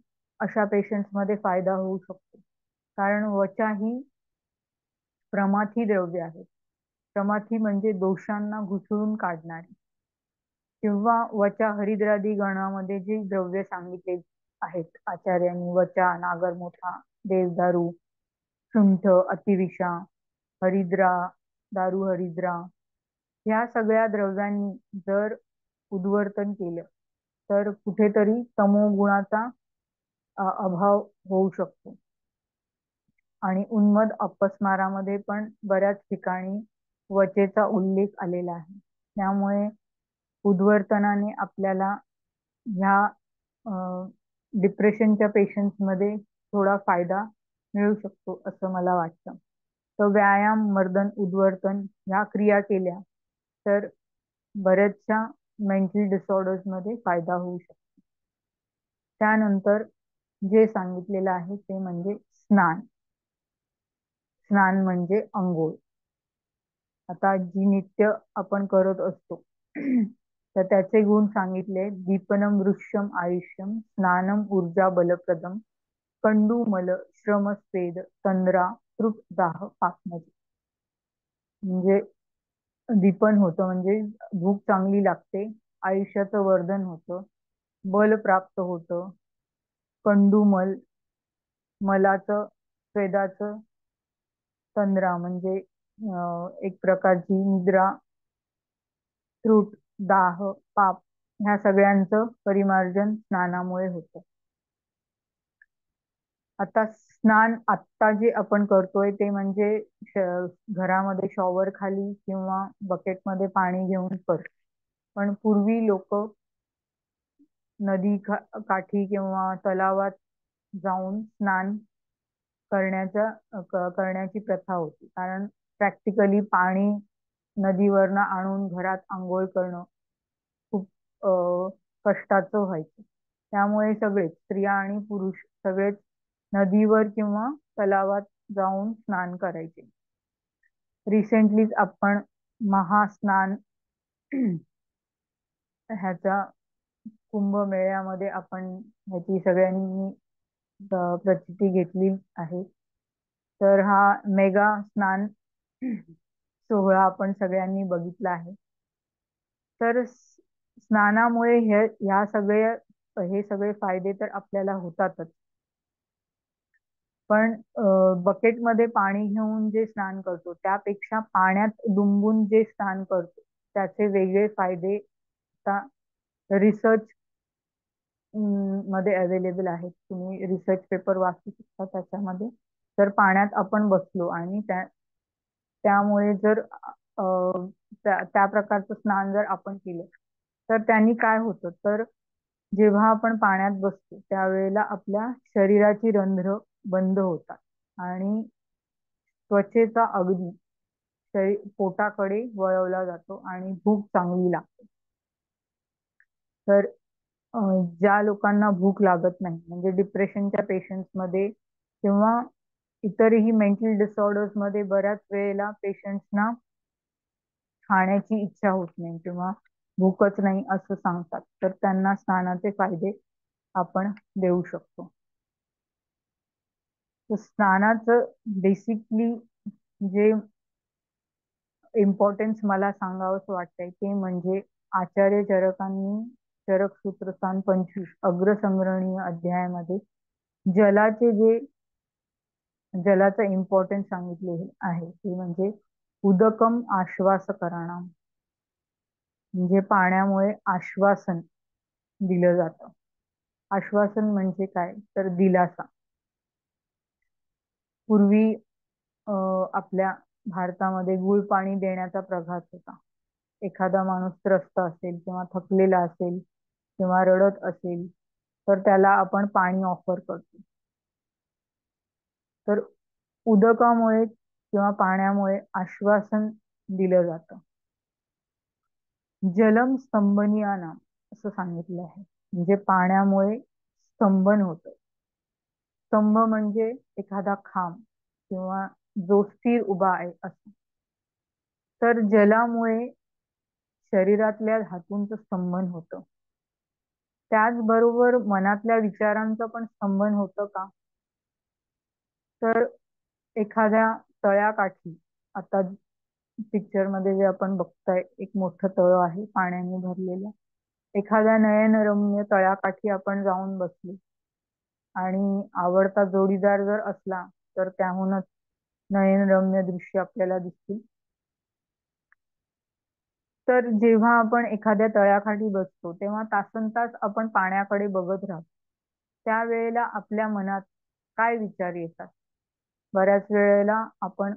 अशा पेशंट्समध्ये फायदा होऊ शकतो. कारण वचा ही प्रमाथी द्रव्य आहे. प्रमाथी म्हणजे दोषांना घुसळून काढणारी. किंवा वचा हरिद्रादी गणामध्ये जे द्रव्य सांगितले आहेत आचार्यांनी, वचा, नागरमोथा, देवदारू, सुंठ, अतिविषा, हरिद्रा, दारू हरिद्रा, ह्या सगळ्या द्रव्यांनी जर उद्वर्तन केलं तर कुठेतरी तमोगुणाचा अभाव होऊ शकतो. आणि उन्मद अपस्मारामध्ये पण बऱ्याच ठिकाणी वचेचा उल्लेख आलेला आहे. त्यामुळे उद्वर्तनाने आपल्याला ह्या डिप्रेशनच्या पेशंट्समध्ये थोडा फायदा मिळू शकतो असं मला वाटतं. तर व्यायाम, मर्दन, उद्वर्तन ह्या क्रिया केल्या तर बऱ्याचशा मेंटल डिसऑर्डर्समध्ये फायदा होऊ शकतो. त्यानंतर जे सांगितलेलं आहे ते म्हणजे स्नान. स्नान म्हणजे अंघोळ. आता जी नित्य आपण करत असतो तर त्याचे गुण सांगितले. दीपनम वृक्षम आयुष्यम, स्नानम ऊर्जा बलप्रदम, कंडूमल श्रम स्वेद, तंद्रा तृप दाह पापनज. म्हणजे दीपन होतं म्हणजे भूक चांगली लागते, आयुष्याचं वर्धन होतं, बल प्राप्त होतं, कंडूमल मलाचं, स्वेदाचं, तंद्रा म्हणजे एक प्रकारची निद्रा, त्रुट, दाह, पाप ह्या सगळ्यांचं परिमार्जन स्नानामुळे होतं. आता स्नान आत्ता जे आपण करतोय ते म्हणजे घरामध्ये शॉवर खाली किंवा बकेटमध्ये पाणी घेऊन करतो. पण पूर्वी लोक नदी काठी किंवा तलावात जाऊन स्नान करण्याची प्रथा होती. कारण प्रॅक्टिकली पाणी नदीवरनं आणून घरात आंघोळ करणं खूप कष्टाचं व्हायचं. त्यामुळे सगळेच स्त्रिया आणि पुरुष सगळेच नदीवर किंवा तलावात जाऊन स्नान करायचे. रिसेंटलीच आपण महास्नान ह्याच्या कुंभमेळ्यामध्ये आपण ह्याची सगळ्यांनी प्रचिती घेतली आहे. तर हा मेगा स्नान सोहळा आपण सगळ्यांनी बघितला आहे. तर स्नानामुळे हे सगळे फायदे तर आपल्याला होतातच. पण बकेटमध्ये पाणी घेऊन जे स्नान करतो त्यापेक्षा पाण्यात डुंबून जे स्नान करतो त्याचे वेगळे फायदे आता रिसर्च मध्ये अवेलेबल आहेत. तुम्ही रिसर्च पेपर वाचू शकता त्याच्यामध्ये. तर पाण्यात आपण बसलो आणि त्यामुळे जर त्या प्रकारचं स्नान जर आपण केलं तर त्यांनी काय होतं, तर जेव्हा आपण पाण्यात बसतो त्यावेळेला आपल्या शरीराची रंध्र बंद होतात आणि त्वचेचा अगदी पोटाकडे वळवला जातो आणि भूक चांगली लागते. तर ज्या लोकांना भूक लागत नाही म्हणजे डिप्रेशनच्या पेशंट्समध्ये किंवा इतरही मेंटल डिसऑर्डर्स मध्ये बऱ्याच वेळेला पेशंट्सना खाण्याची इच्छा होत नाही किंवा भूकच नाही असं सांगतात, तर त्यांना स्नानाचे फायदे आपण देऊ शकतो. तर स्नानाचं बेसिकली जे इम्पॉर्टन्स मला सांगावंसं वाटतंय ते म्हणजे आचार्य चरकांनी चरक सूत्रस्थान 25 अग्रसंग्रहणीय अध्यायामध्ये जलाचं इम्पॉर्टन्स सांगितले आहे ते म्हणजे उदकम आश्वासकरणम. म्हणजे पाण्यामुळे आश्वासन दिलं जातं. आश्वासन म्हणजे काय, तर दिलासा. पूर्वी आपल्या भारतामध्ये गुळ पाणी देण्याचा प्रघात होता. एखादा माणूस त्रस्त असेल किंवा थकलेला असेल किंवा रडत असेल तर त्याला आपण पाणी ऑफर करतो. तर उदकामुळे किंवा पाण्यामुळे आश्वासन दिलं जातं. जलम स्तंभनीयानाम असं सांगितलं आहे. म्हणजे पाण्यामुळे स्तंभन होतं. स्तंभ म्हणजे एखादा खांब किंवा जो स्थिर उभा आहे असं. तर जलामुळे शरीरातल्या धातूंचं स्तंभन होतं. त्याचबरोबर मनातल्या विचारांचा पण संबंध होतं का? तर एखाद्या तळ्याकाठी, आता पिक्चर मध्ये जे आपण बघताय, एक मोठं तळ आहे पाण्याने भरलेलं. एखाद्या नयनरम्य तळ्याकाठी आपण जाऊन बसलो आणि आवडता जोडीदार जर असला तर त्याहूनच नयनरम्य दृश्य आपल्याला दिसतील. तर जेव्हा आपण एखाद्या तळ्याखाली बसतो तेव्हा तासनतास आपण पाण्याकडे बघत राहतो. त्यावेळेला आपल्या मनात काय विचार येतात? बऱ्याच वेळेला आपण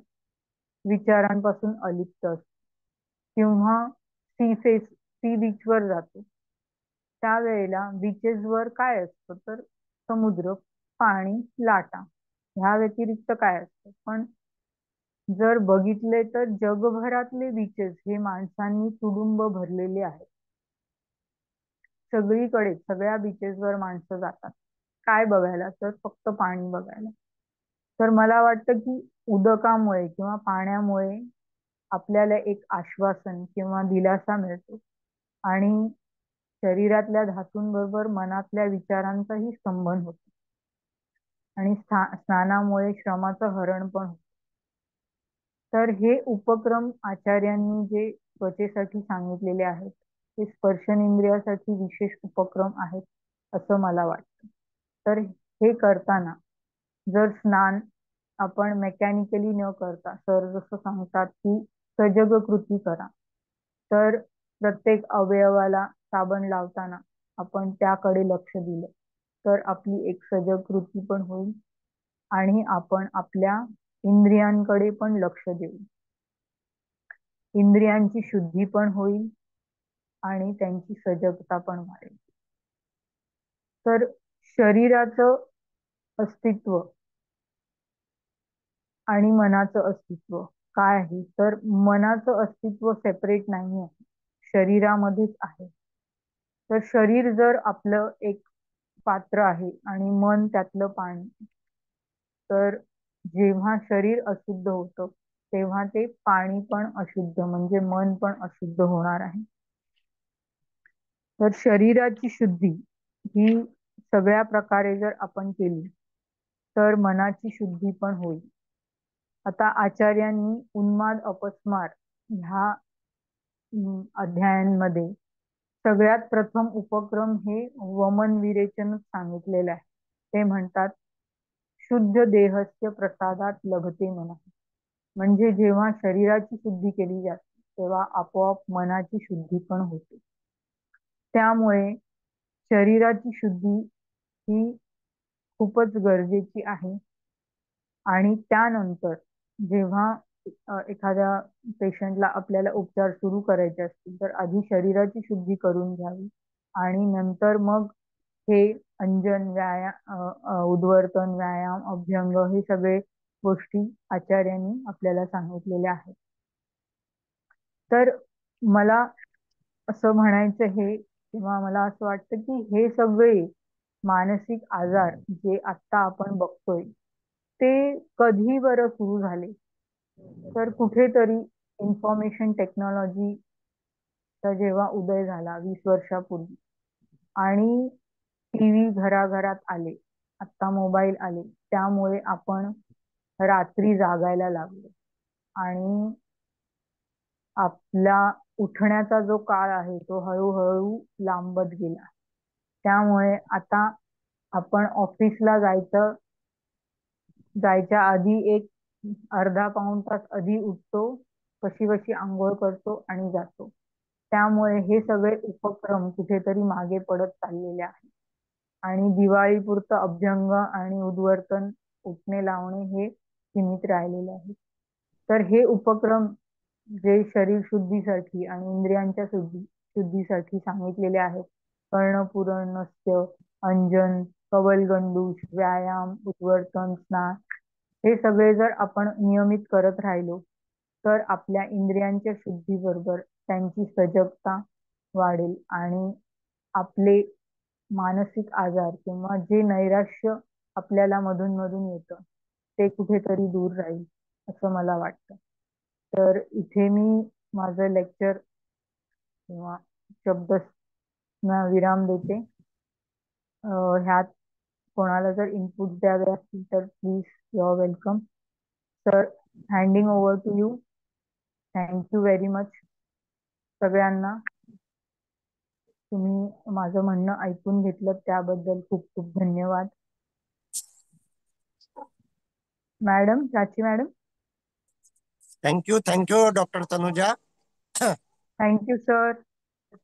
विचारांपासून अलिप्त असतो किंवा सी बीचवर जातो. त्यावेळेला बीचेसवर काय असतं? तर समुद्र, पाणी, लाटा, ह्या व्यतिरिक्त काय असतं? पण जर बघितले तर जगभरातले बीचेस हे माणसांनी तुडुंब भरलेले आहेत. सगळीकडे सगळ्या बीचेसवर माणसं जातात. काय बघायला? तर फक्त पाणी बघायला. तर मला वाटतं की उदकामुळे किंवा पाण्यामुळे आपल्याला एक आश्वासन किंवा दिलासा मिळतो आणि शरीरातल्या धातूंबरोबर मनातल्या विचारांचाही संबंध होतो आणि स्नानामुळे श्रमाचं हरण पण होतं. तर हे उपक्रम आचार्यांनी जे त्वचेसाठी सांगितलेले आहेत ते स्पर्शनेंद्रियासाठी विशेष उपक्रम आहेत असं मला वाटतं. तर हे करताना जर स्नान आपण मेकॅनिकली न करता, सर जसं सांगतात की सजग कृती करा, तर प्रत्येक अवयवाला साबण लावताना आपण त्याकडे लक्ष दिलं तर आपली एक सजग कृती पण होईल आणि आपण आपल्या इंद्रियांकडे पण लक्ष देऊ. इंद्रियांची शुद्धी पण होईल आणि त्यांची सजगता पण वाढेल. तर शरीराचं अस्तित्व आणि मनाचं अस्तित्व काय आहे? तर मनाचं अस्तित्व सेपरेट नाही आहे, शरीरामध्येच आहे. तर शरीर जर आपलं एक पात्र आहे आणि मन त्यातलं पाणी, तर जेव्हा शरीर अशुद्ध होतं तेव्हा ते पाणी पण अशुद्ध म्हणजे मन पण अशुद्ध होणार आहे. तर शरीराची शुद्धी ही सगळ्या प्रकारे जर आपण केली तर मनाची शुद्धी पण होईल. आता आचार्यांनी उन्माद अपस्मार ह्या अध्यायांमध्ये सगळ्यात प्रथम उपक्रम हे वमन विरेचन सांगितलेलं आहे. ते म्हणतात शुद्ध देहस्य प्रसादात लभते मना. म्हणजे जेव्हा शरीराची शुद्धी केली जाते तेव्हा आपोआप मनाची शुद्धी पण होते. त्यामुळे शरीराची शुद्धी ही खूपच गरजेची आहे. आणि त्यानंतर जेव्हा एखाद्या पेशंटला आपल्याला उपचार सुरू करायचे असतील तर आधी शरीराची शुद्धी करून घ्यावी आणि नंतर मग हे अंजन व्यायाम, उद्वर्तन व्यायाम, अभ्यंग हे सगळे गोष्टी आचार्यांनी आपल्याला सांगितलेल्या आहेत. तर मला असं म्हणायचं हे किंवा मला असं वाटतं की हे सगळे मानसिक आजार जे आता आपण बघतोय ते कधी बरं सुरू झाले? तर कुठेतरी इन्फॉर्मेशन टेक्नॉलॉजीचा जेव्हा उदय झाला 20 वर्षापूर्वी आणि टीव्ही घराघरात आले, आता मोबाईल आले, त्यामुळे आपण रात्री जागायला लागलो आणि आपला उठण्याचा जो काळ आहे तो हळूहळू लांबत गेला. त्यामुळे आता आपण ऑफिसला जायच्या आधी एक अर्धा पाऊण तास आधी उठतो, कशी बशी आंघोळ करतो आणि जातो. त्यामुळे हे सगळे उपक्रम कुठेतरी मागे पडत चाललेले आहेत आणि दिवाळीपुरतं अभ्यंग आणि उद्वर्तन उठणे लावणे हे सीमित राहिलेले आहे. तर हे उपक्रम जे शरीर शुद्धीसाठी आणि इंद्रियांच्या शुद्धीसाठी सांगितलेले आहेत, कर्णपुरण नस्य, अंजन, कवलगंडूश, व्यायाम, उद्वर्तन, स्नान, हे सगळे जर आपण नियमित करत राहिलो तर आपल्या इंद्रियांच्या शुद्धीबरोबर त्यांची सजगता वाढेल आणि आपले मानसिक आजार किंवा जे नैराश्य आपल्याला मधून मधून येतं ते कुठेतरी दूर राहील असं मला वाटतं. तर इथे मी माझं लेक्चर किंवा शब्द विराम देते ह्यात कोणाला जर इनपुट द्यावे असतील तर please you are welcome. Sir, handing over to you. Thank you very much सगळ्यांना. तुम्ही माझं म्हणणं ऐकून घेतलं त्याबद्दल खूप खूप धन्यवाद. मॅडम, चाची madam. Thank you doctor Tanuja. Thank you sir.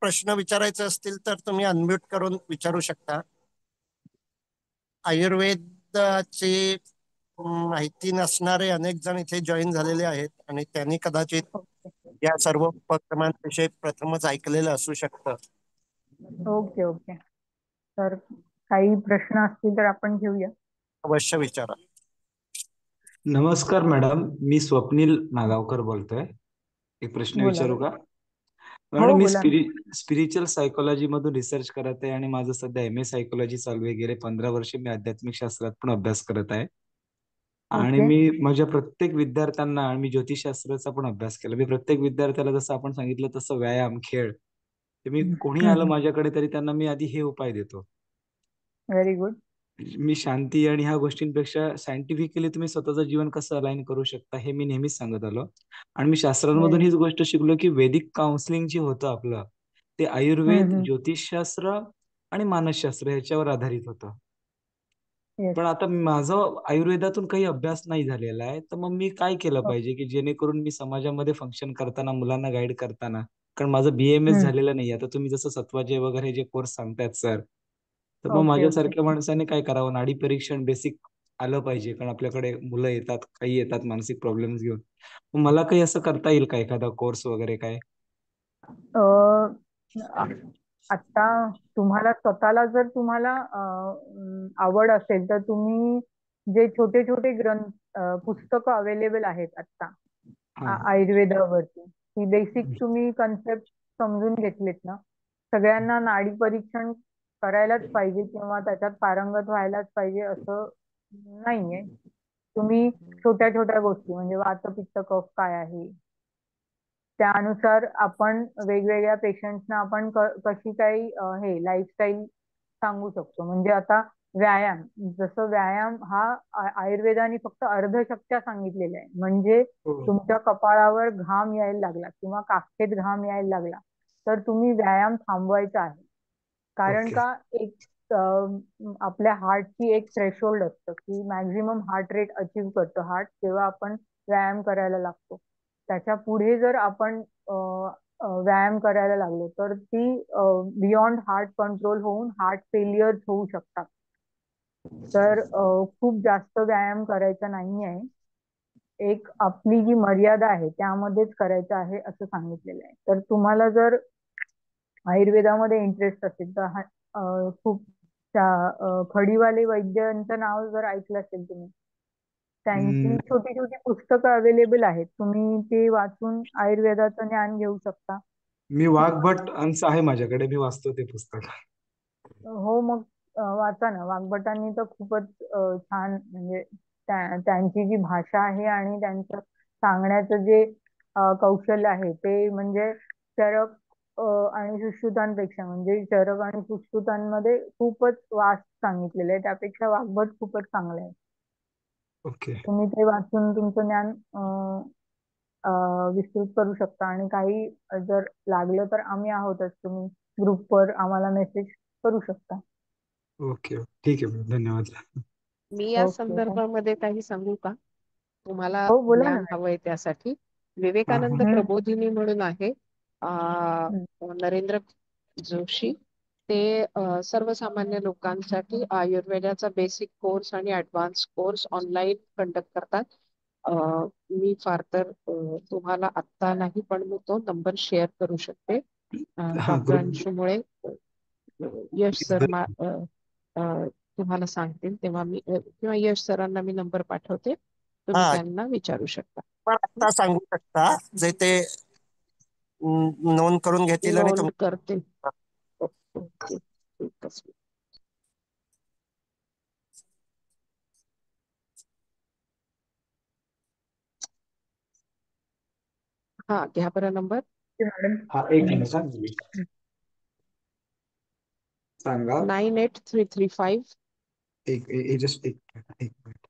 प्रश्न विचारायचे असतील तर तुम्ही अनम्यूट करून विचारू शकता. आयुर्वेदाची माहिती नसणारे अनेक जण इथे जॉईन झालेले आहेत आणि त्यांनी कदाचित ओके या सर्व उपक्रमांविषयी प्रथमच ऐकलेलं असू शकतं. Okay okay. तर काही प्रश्न असतील तर आपण घेऊया. अवश्य विचारा. नमस्कार मॅडम, मी स्वप्नील नागावकर बोलतोय. एक प्रश्न बोला विचारू बोला. का? हो मॅडम, मी बोला ना. स्पिरिच्युअल सायकोलॉजी मधून रिसर्च करत आहे आणि माझं सध्या एम ए सायकोलॉजी चालू आहे. गेले 15 वर्ष मी आध्यात्मिक शास्त्रात पण अभ्यास करत आहे. आणि ओके. मी माझ्या प्रत्येक विद्यार्थ्यांना, आणि मी ज्योतिषशास्त्राचा पण अभ्यास केला, मी प्रत्येक विद्यार्थ्याला जसं आपण सांगितलं तसं व्यायाम, खेळ, ते मी कोणी आलं माझ्याकडे तरी त्यांना मी आधी हे उपाय देतो. Very good. मी शांती आणि ह्या गोष्टींपेक्षा सायंटिफिकली तुम्ही स्वतःचं जीवन कसं अलाइन करू शकता हे मी नेहमीच सांगत आलो. आणि मी शास्त्रांमधून हीच गोष्ट शिकलो की वैदिक काउन्सिलिंग जे होतं आपलं, ते आयुर्वेद, ज्योतिषशास्त्र आणि मानसशास्त्र ह्याच्यावर आधारित होतं. येस. पण आता माझं आयुर्वेदातून काही अभ्यास नाही झालेला आहे, तर मग मी काय केलं पाहिजे की जेणेकरून मी समाजामध्ये फंक्शन करताना, मुलांना गाईड करताना, कारण माझं BMS झालेलं नाही. आता तुम्ही जसं सत्वाचे वगैरे जे कोर्स सांगतायत सर, तर मग ओके ओके. माझ्यासारख्या माणसाने काय करावं? नाडी परीक्षण बेसिक आलं पाहिजे, कारण आपल्याकडे मुलं येतात, काही येतात मानसिक प्रॉब्लेम्स घेऊन. मग मला काही असं करता येईल का, एखादा कोर्स वगैरे काय? अ, आता तुम्हाला स्वतःला जर तुम्हाला आवड असेल तर तुम्ही जे छोटे छोटे पुस्तकं अवेलेबल आहेत आता हा. आयुर्वेदावरती, ही बेसिक तुम्ही कन्सेप्ट समजून घेतलेत ना. सगळ्यांना नाडी परीक्षण करायलाच पाहिजे किंवा त्याच्यात पारंगत व्हायलाच पाहिजे असं नाहीये. तुम्ही छोट्या छोट्या गोष्टी म्हणजे वात पित्त कफ काय आहे त्यानुसार आपण वेगवेगळ्या पेशंट्सना आपण कशी काही हे लाईफस्टाईल सांगू शकतो. म्हणजे आता व्यायाम, जसं व्यायाम हा आयुर्वेदाने फक्त अर्धशक्त्या सांगितलेल्या आहे. म्हणजे तुमच्या कपाळावर घाम यायला लागला किंवा काखेत घाम यायला लागला तर तुम्ही व्यायाम थांबवायचा आहे. कारण ओके. का एक आपल्या हार्टची एक थ्रेशोल्ड असतं की मॅक्झिमम हार्ट रेट अचीव करतो हार्ट जेव्हा आपण व्यायाम करायला लागतो. त्याच्या पुढे जर आपण व्यायाम करायला लागलो तर ती बियॉन्ड हार्ट कंट्रोल होऊन हार्ट फेलियर होऊ शकतात. तर खूप जास्त व्यायाम करायचा नाही आहे. एक आपली जी मर्यादा आहे त्यामध्येच करायचं आहे असं सांगितलेलं आहे. तर तुम्हाला जर आयुर्वेदामध्ये इंटरेस्ट असेल तर खूप खडीवाले वैद्यांचं नाव जर ऐकलं असेल तुम्ही, त्यांची हम्म, छोटी छोटी पुस्तकं अवेलेबल आहेत. तुम्ही ते वाचून आयुर्वेदाचं ज्ञान घेऊ शकता. मी वाघभट अंश आहे माझ्याकडे, मी वाचतो ते पुस्तक. हो मग वाचा ना. वाग्भटांनी तर खूपच छान म्हणजे त्यांची जी भाषा आहे आणि त्यांचं सांगण्याचं जे कौशल्य आहे ते म्हणजे चरक आणि सुश्रुतांपेक्षा म्हणजे चरक आणि सुश्रुतांमध्ये खूपच वास्ट सांगितलेलं आहे. त्यापेक्षा वाग्भट खूपच चांगलं आहे. ओके. तुम्ही ते वाचून तुमचं ज्ञान विस्तृत करू शकता. आणि काही जर लागलं तर आम्ही आहोतच. तुम्ही ग्रुपवर आम्हाला मेसेज करू शकता. ओके, ठीक आहे, धन्यवाद. मी या ओके. संदर्भामध्ये काही सांगू का? तुम्हाला हो बोला ना ज्ञान मॅडम. हवंय त्यासाठी हा, विवेकानंद हा. प्रबोधिनी म्हणून आहे. हम्म. नरेंद्र जोशी ते सर्वसामान्य लोकांसाठी आयुर्वेदाचा बेसिक कोर्स आणि ऍडव्हान्स कोर्स ऑनलाईन कंडक्ट करतात. मी फार तर तुम्हाला आत्ता नाही पण मी तो नंबर शेअर करू शकते. हा, डॉक्टर ग्रुप. अंशुमुळे यश सर तुम्हाला सांगतील तेव्हा मी किंवा यश सरांना मी नंबर पाठवते. तुम्ही हा, त्यांना विचारू शकता. पण आता सांगू शकता जे ते नोंद करून घेतील आणि नोंद करते. ओके, एकच मिनिट. हा, घ्या बरं नंबर. मॅडम. हा, एक मिनिट. सांगा. 98335 जस्ट एक मिनिट.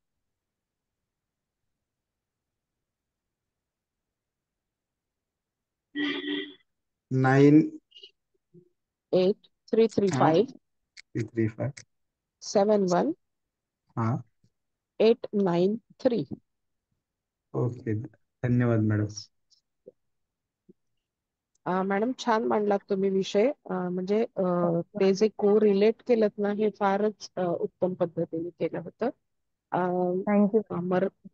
9 8335 335 71 हा 893. ओके. धन्यवाद मॅडम. मॅडम छान मांडलात तुम्ही विषय. म्हणजे ते जे को रिलेट केलं ना हे फारच उत्तम पद्धतीने केलं होतं. थँक्यू.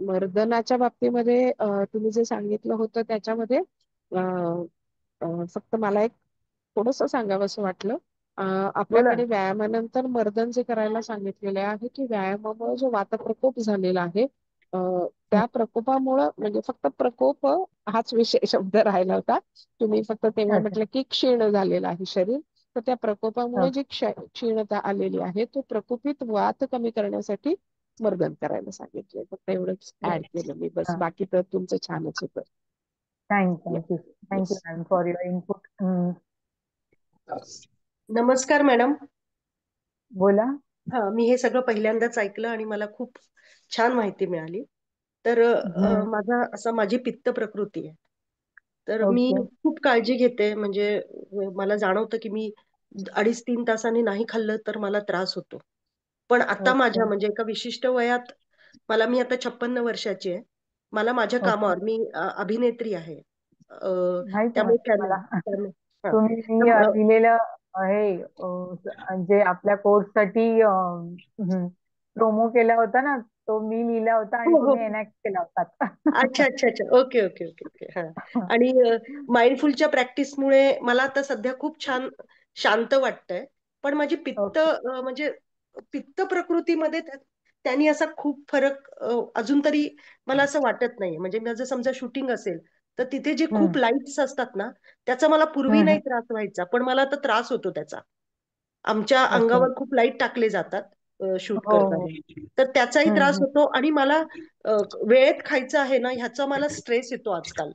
मर्दनाच्या बाबतीमध्ये तुम्ही जे सांगितलं होतं त्याच्यामध्ये फक्त मला एक थोडंसं सांगावं असं वाटलं. बोला आपल्याकडे ना. व्यायामानंतर मर्दन जे करायला सांगितलेले आहे की व्यायामामुळे जो वातप्रकोप झालेला आहे त्या प्रकोपामुळं म्हणजे फक्त प्रकोप हाच विषय शब्द राहिला होता. तुम्ही फक्त तेव्हा अच्छा. म्हटलं की क्षीण झालेलं आहे शरीर. तर त्या प्रकोपामुळे हो. जी क्षीणता आलेली आहे तो प्रकोपित वात कमी करण्यासाठी मर्दन करायला सांगितले. फक्त एवढंच ऍड केलं मी बस. हा. बाकी तर तुमचं छानच होतं. Thank you yes. Ma'am for your input. नमस्कार मॅडम. बोला. मी हे सगळं पहिल्यांदाच ऐकलं आणि मला खूप छान माहिती मिळाली. तर माझी पित्त प्रकृती आहे. तर मी ओके. खूप काळजी घेते. म्हणजे मला जाणवतं की मी 2.5-3 तासांनी नाही खाल्लं तर मला त्रास होतो. पण आता ओके. माझ्या म्हणजे एका विशिष्ट वयात मी आता 56 वर्षाची आहे. मला माझ्या ओके. कामावर मी अभिनेत्री आहे. माहिती त्यामुळे मला. हां. तुम्ही मी तर दिलेलं हे जे आपल्या कोर्ससाठी प्रोमो केला होता ना, तो मी लिहिला होता आणि हो, हो. तुम्ही एनॅक्ट केला होता. अच्छा, अच्छा, अच्छा. Okay, okay, okay, okay. हां. आणि माइंडफुलच्या प्रॅक्टिसमुळे मला आता सध्या खूप छान शांत वाटतंय. पण माझी ओके. म्हणजे पित्त प्रकृतीमध्ये त्यांनी असा खूप फरक अजून तरी मला असं वाटत नाहीये. म्हणजे माझं समजा शूटिंग असेल, तर तिथे जे हम्म. खूप लाईट्स असतात ना, त्याचा मला पूर्वी हम्म. नाही त्रास व्हायचा. पण मला आता त्रास होतो त्याचा. आमच्या ओके. अंगावर खूप लाईट टाकले जातात शूट हो हो. करताना. तर त्याचाही त्रास हम्म. होतो आणि मला अ, वेळेत खायचं आहे ना, ह्याचा मला स्ट्रेस येतो आजकाल.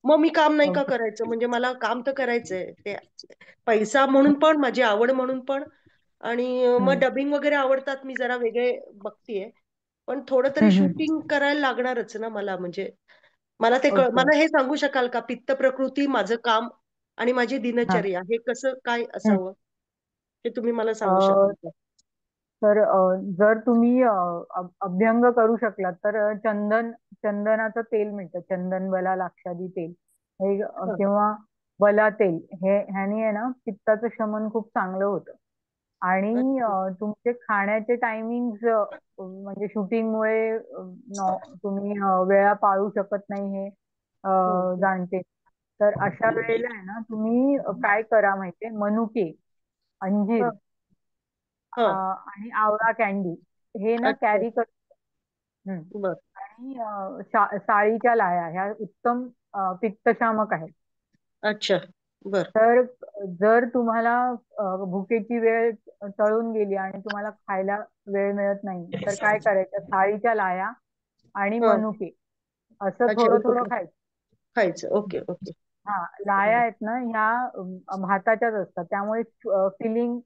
मग मी काम नाही का ओके. करायचं? म्हणजे मला काम तर करायचंय. ते पैसा म्हणून पण, माझी आवड म्हणून पण आणि मग हम्म. डबिंग वगैरे आवडतात. मी जरा वेगळे बघतीये. पण थोडं तरी हम्म. शूटिंग करायला लागणारच ना मला. म्हणजे ओके. मला हे सांगू शकाल का पित्त प्रकृती, माझं काम आणि माझी हा. दिनचर्या हे कसं काय हम्म. असावं? हे तुम्ही मला सांगू अ, शकाल का? तर जर तुम्ही अभ्यंग करू शकलात तर चंदनाचं तेल मिळतं, चंदन बला लाक्षादी तेल हे हं, किंवा बला तेल हे ह्यानी आहे ना पित्ताचं शमन खूप चांगलं होतं. आणि अच्छा. तुमचे खाण्याचे टायमिंग म्हणजे शूटिंगमुळे तुम्ही वेळा पाळू शकत नाही हे हं, हं. जाणते. तर अशा वेळेला आहे ना तुम्ही काय करा माहितीये, मनुके, अंजीर हं, हं. आणि आवळा कॅन्डी हे ना अच्छा. कॅरी कर. हम्म. बरं. आणि साळीच्या लाह्या ह्या उत्तम पित्तशामक आहेत. अच्छा. बरं. तर जर तुम्हाला भुकेची वेळ टळून गेली आणि तुम्हाला खायला वेळ मिळत नाही तर काय करायचं, साळीच्या लाह्या आणि हं. मनुके असं अच्छा. थोडं थोडं एकत्र खायचं. खायचं. Okay, okay. हा, लाह्या आहेत ना ह्या भाताच्याच असतात त्यामुळे फिलिंग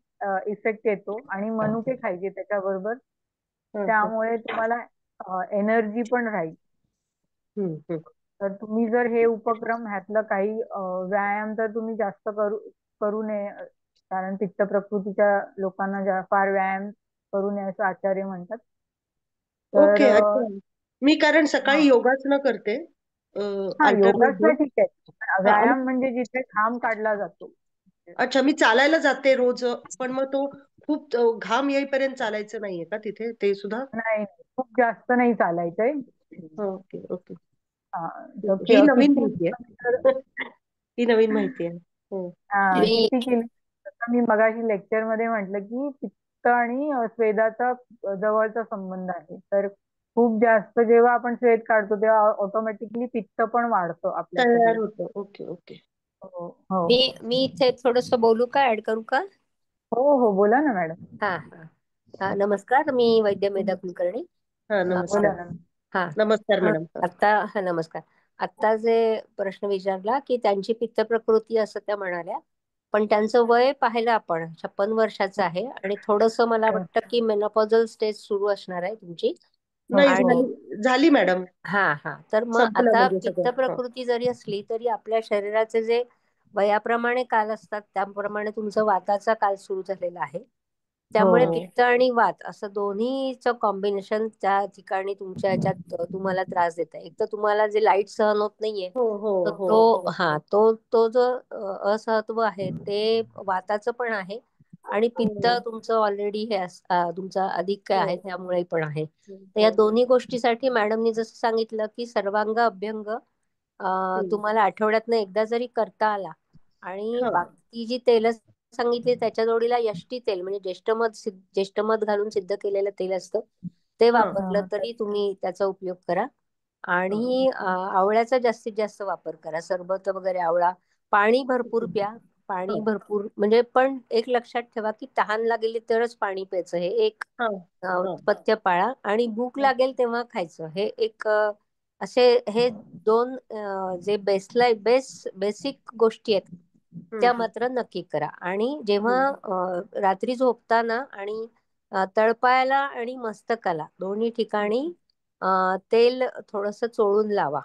इफेक्ट येतो आणि मनुके खायचे त्याच्याबरोबर. हं, हं. त्यामुळे तुम्हाला एनर्जी पण राहील. हं, हं. तर तुम्ही जर हे उपक्रम ह्यातलं काही व्यायाम तर तुम्ही जास्त करू करू नये कारण पित्त प्रकृतीच्या लोकांना फार व्यायाम करू नये असं आचार्य म्हणतात. तर ओके. अच्छा. मी कारण हा सकाळी योगासनं करते. हा, अल्टरनेट योगासनं डे. ठीक आहे. पण हां आणि व्यायाम म्हणजे जिथे घाम काढला जातो. अच्छा मी चालायला जाते रोज. पण मग तो खूप घाम येईपर्यंत चालायचं नाहीये का तिथे? ते सुद्धा? नाही, खूप जास्त नाही चालायचंय. Okay, okay. हा, ठीक तर आहे. ही नवीन किती माहिती आहे. ही नवीन माहिती आहे. हो. मी किती केलं तसं मी मगाशी लेक्चर मध्ये म्हटलं की पित्त आणि स्वेदाचा जवळचा संबंध आहे. तर खूप जास्त जेव्हा आपण स्वेद काढतो तेव्हा ऑटोमॅटिकली पित्त पण वाढतं आपल्या तयार शरीरात. होतं. Okay, okay. हो हो मी मी इथे थोडस बोलू का? ऍड करू का? हो हो, बोला ना मॅडम. हा हा हा. नमस्कार, मी वैद्य मेधा कुलकर्णी. हां, बोला नमस्कार. ना. हा नमस्कार हा. मॅडम. आता हा नमस्कार. आता जे प्रश्न विचारला की त्यांची पित्त प्रकृती असं त्या म्हणाल्या पण त्यांचं वय पाहिलं आपण 56 वर्षाचं आहे आणि थोडंसं मला वाटतं की मेनोपॉझल स्टेज सुरू असणार आहे तुमची. नाही आणि झाली मॅडम. हा तर मग संपलं आता म्हणजे पित्त सगळं. प्रकृती जरी असली तरी आपल्या शरीराचे जे वयाप्रमाणे काल असतात त्याप्रमाणे तुमचं वाताचा काल सुरू झालेला आहे. त्यामुळे हो पित्त आणि वात असं दोन्हीचं कॉम्बिनेशन त्या ठिकाणी तुमच्या ह्याच्यात तुम्हाला त्रास देत आहे. एक तर तुम्हाला जे लाईट सहन होत नाहीये हो हो तर हो तो हो तो जो असहत्व आहे ते वाताचं पण आहे आणि पित्त हो तुमचं ऑलरेडी तुमचा अधिक काय हो आहे हो त्यामुळे पण आहे. तर या हो दोन्ही गोष्टीसाठी मॅडमनी जसं सांगितलं की सर्वांग अभ्यंग तुम्हाला आठवड्यातनं एकदा जरी करता आला आणि हा बाकी जी तेल सांगितली त्याच्या जोडीला यष्टी तेल म्हणजे ज्येष्ठमध घालून सिद्ध केलेलं तेल असतं ते हा वापरलं तरी तुम्ही त्याचा उपयोग करा. हा आणि आवळ्याचा जास्तीत जास्त वापर करा. सरबत वगैरे आवळा. पाणी भरपूर प्या. पाणी हा भरपूर म्हणजे पण एक लक्षात ठेवा की तहान लागली तरच पाणी प्यायचं हे एक हा हा पथ्य पाळा आणि भूक लागेल तेव्हा खायचं हे एक असे हे दोन जे बेसिक गोष्टी आहेत त्या हम्म मात्र नक्की करा. आणि जेव्हा हम्म रात्री झोपताना आणि तळपायाला आणि मस्तकाला दोन्ही ठिकाणी तेल थोडस चोळून लावा.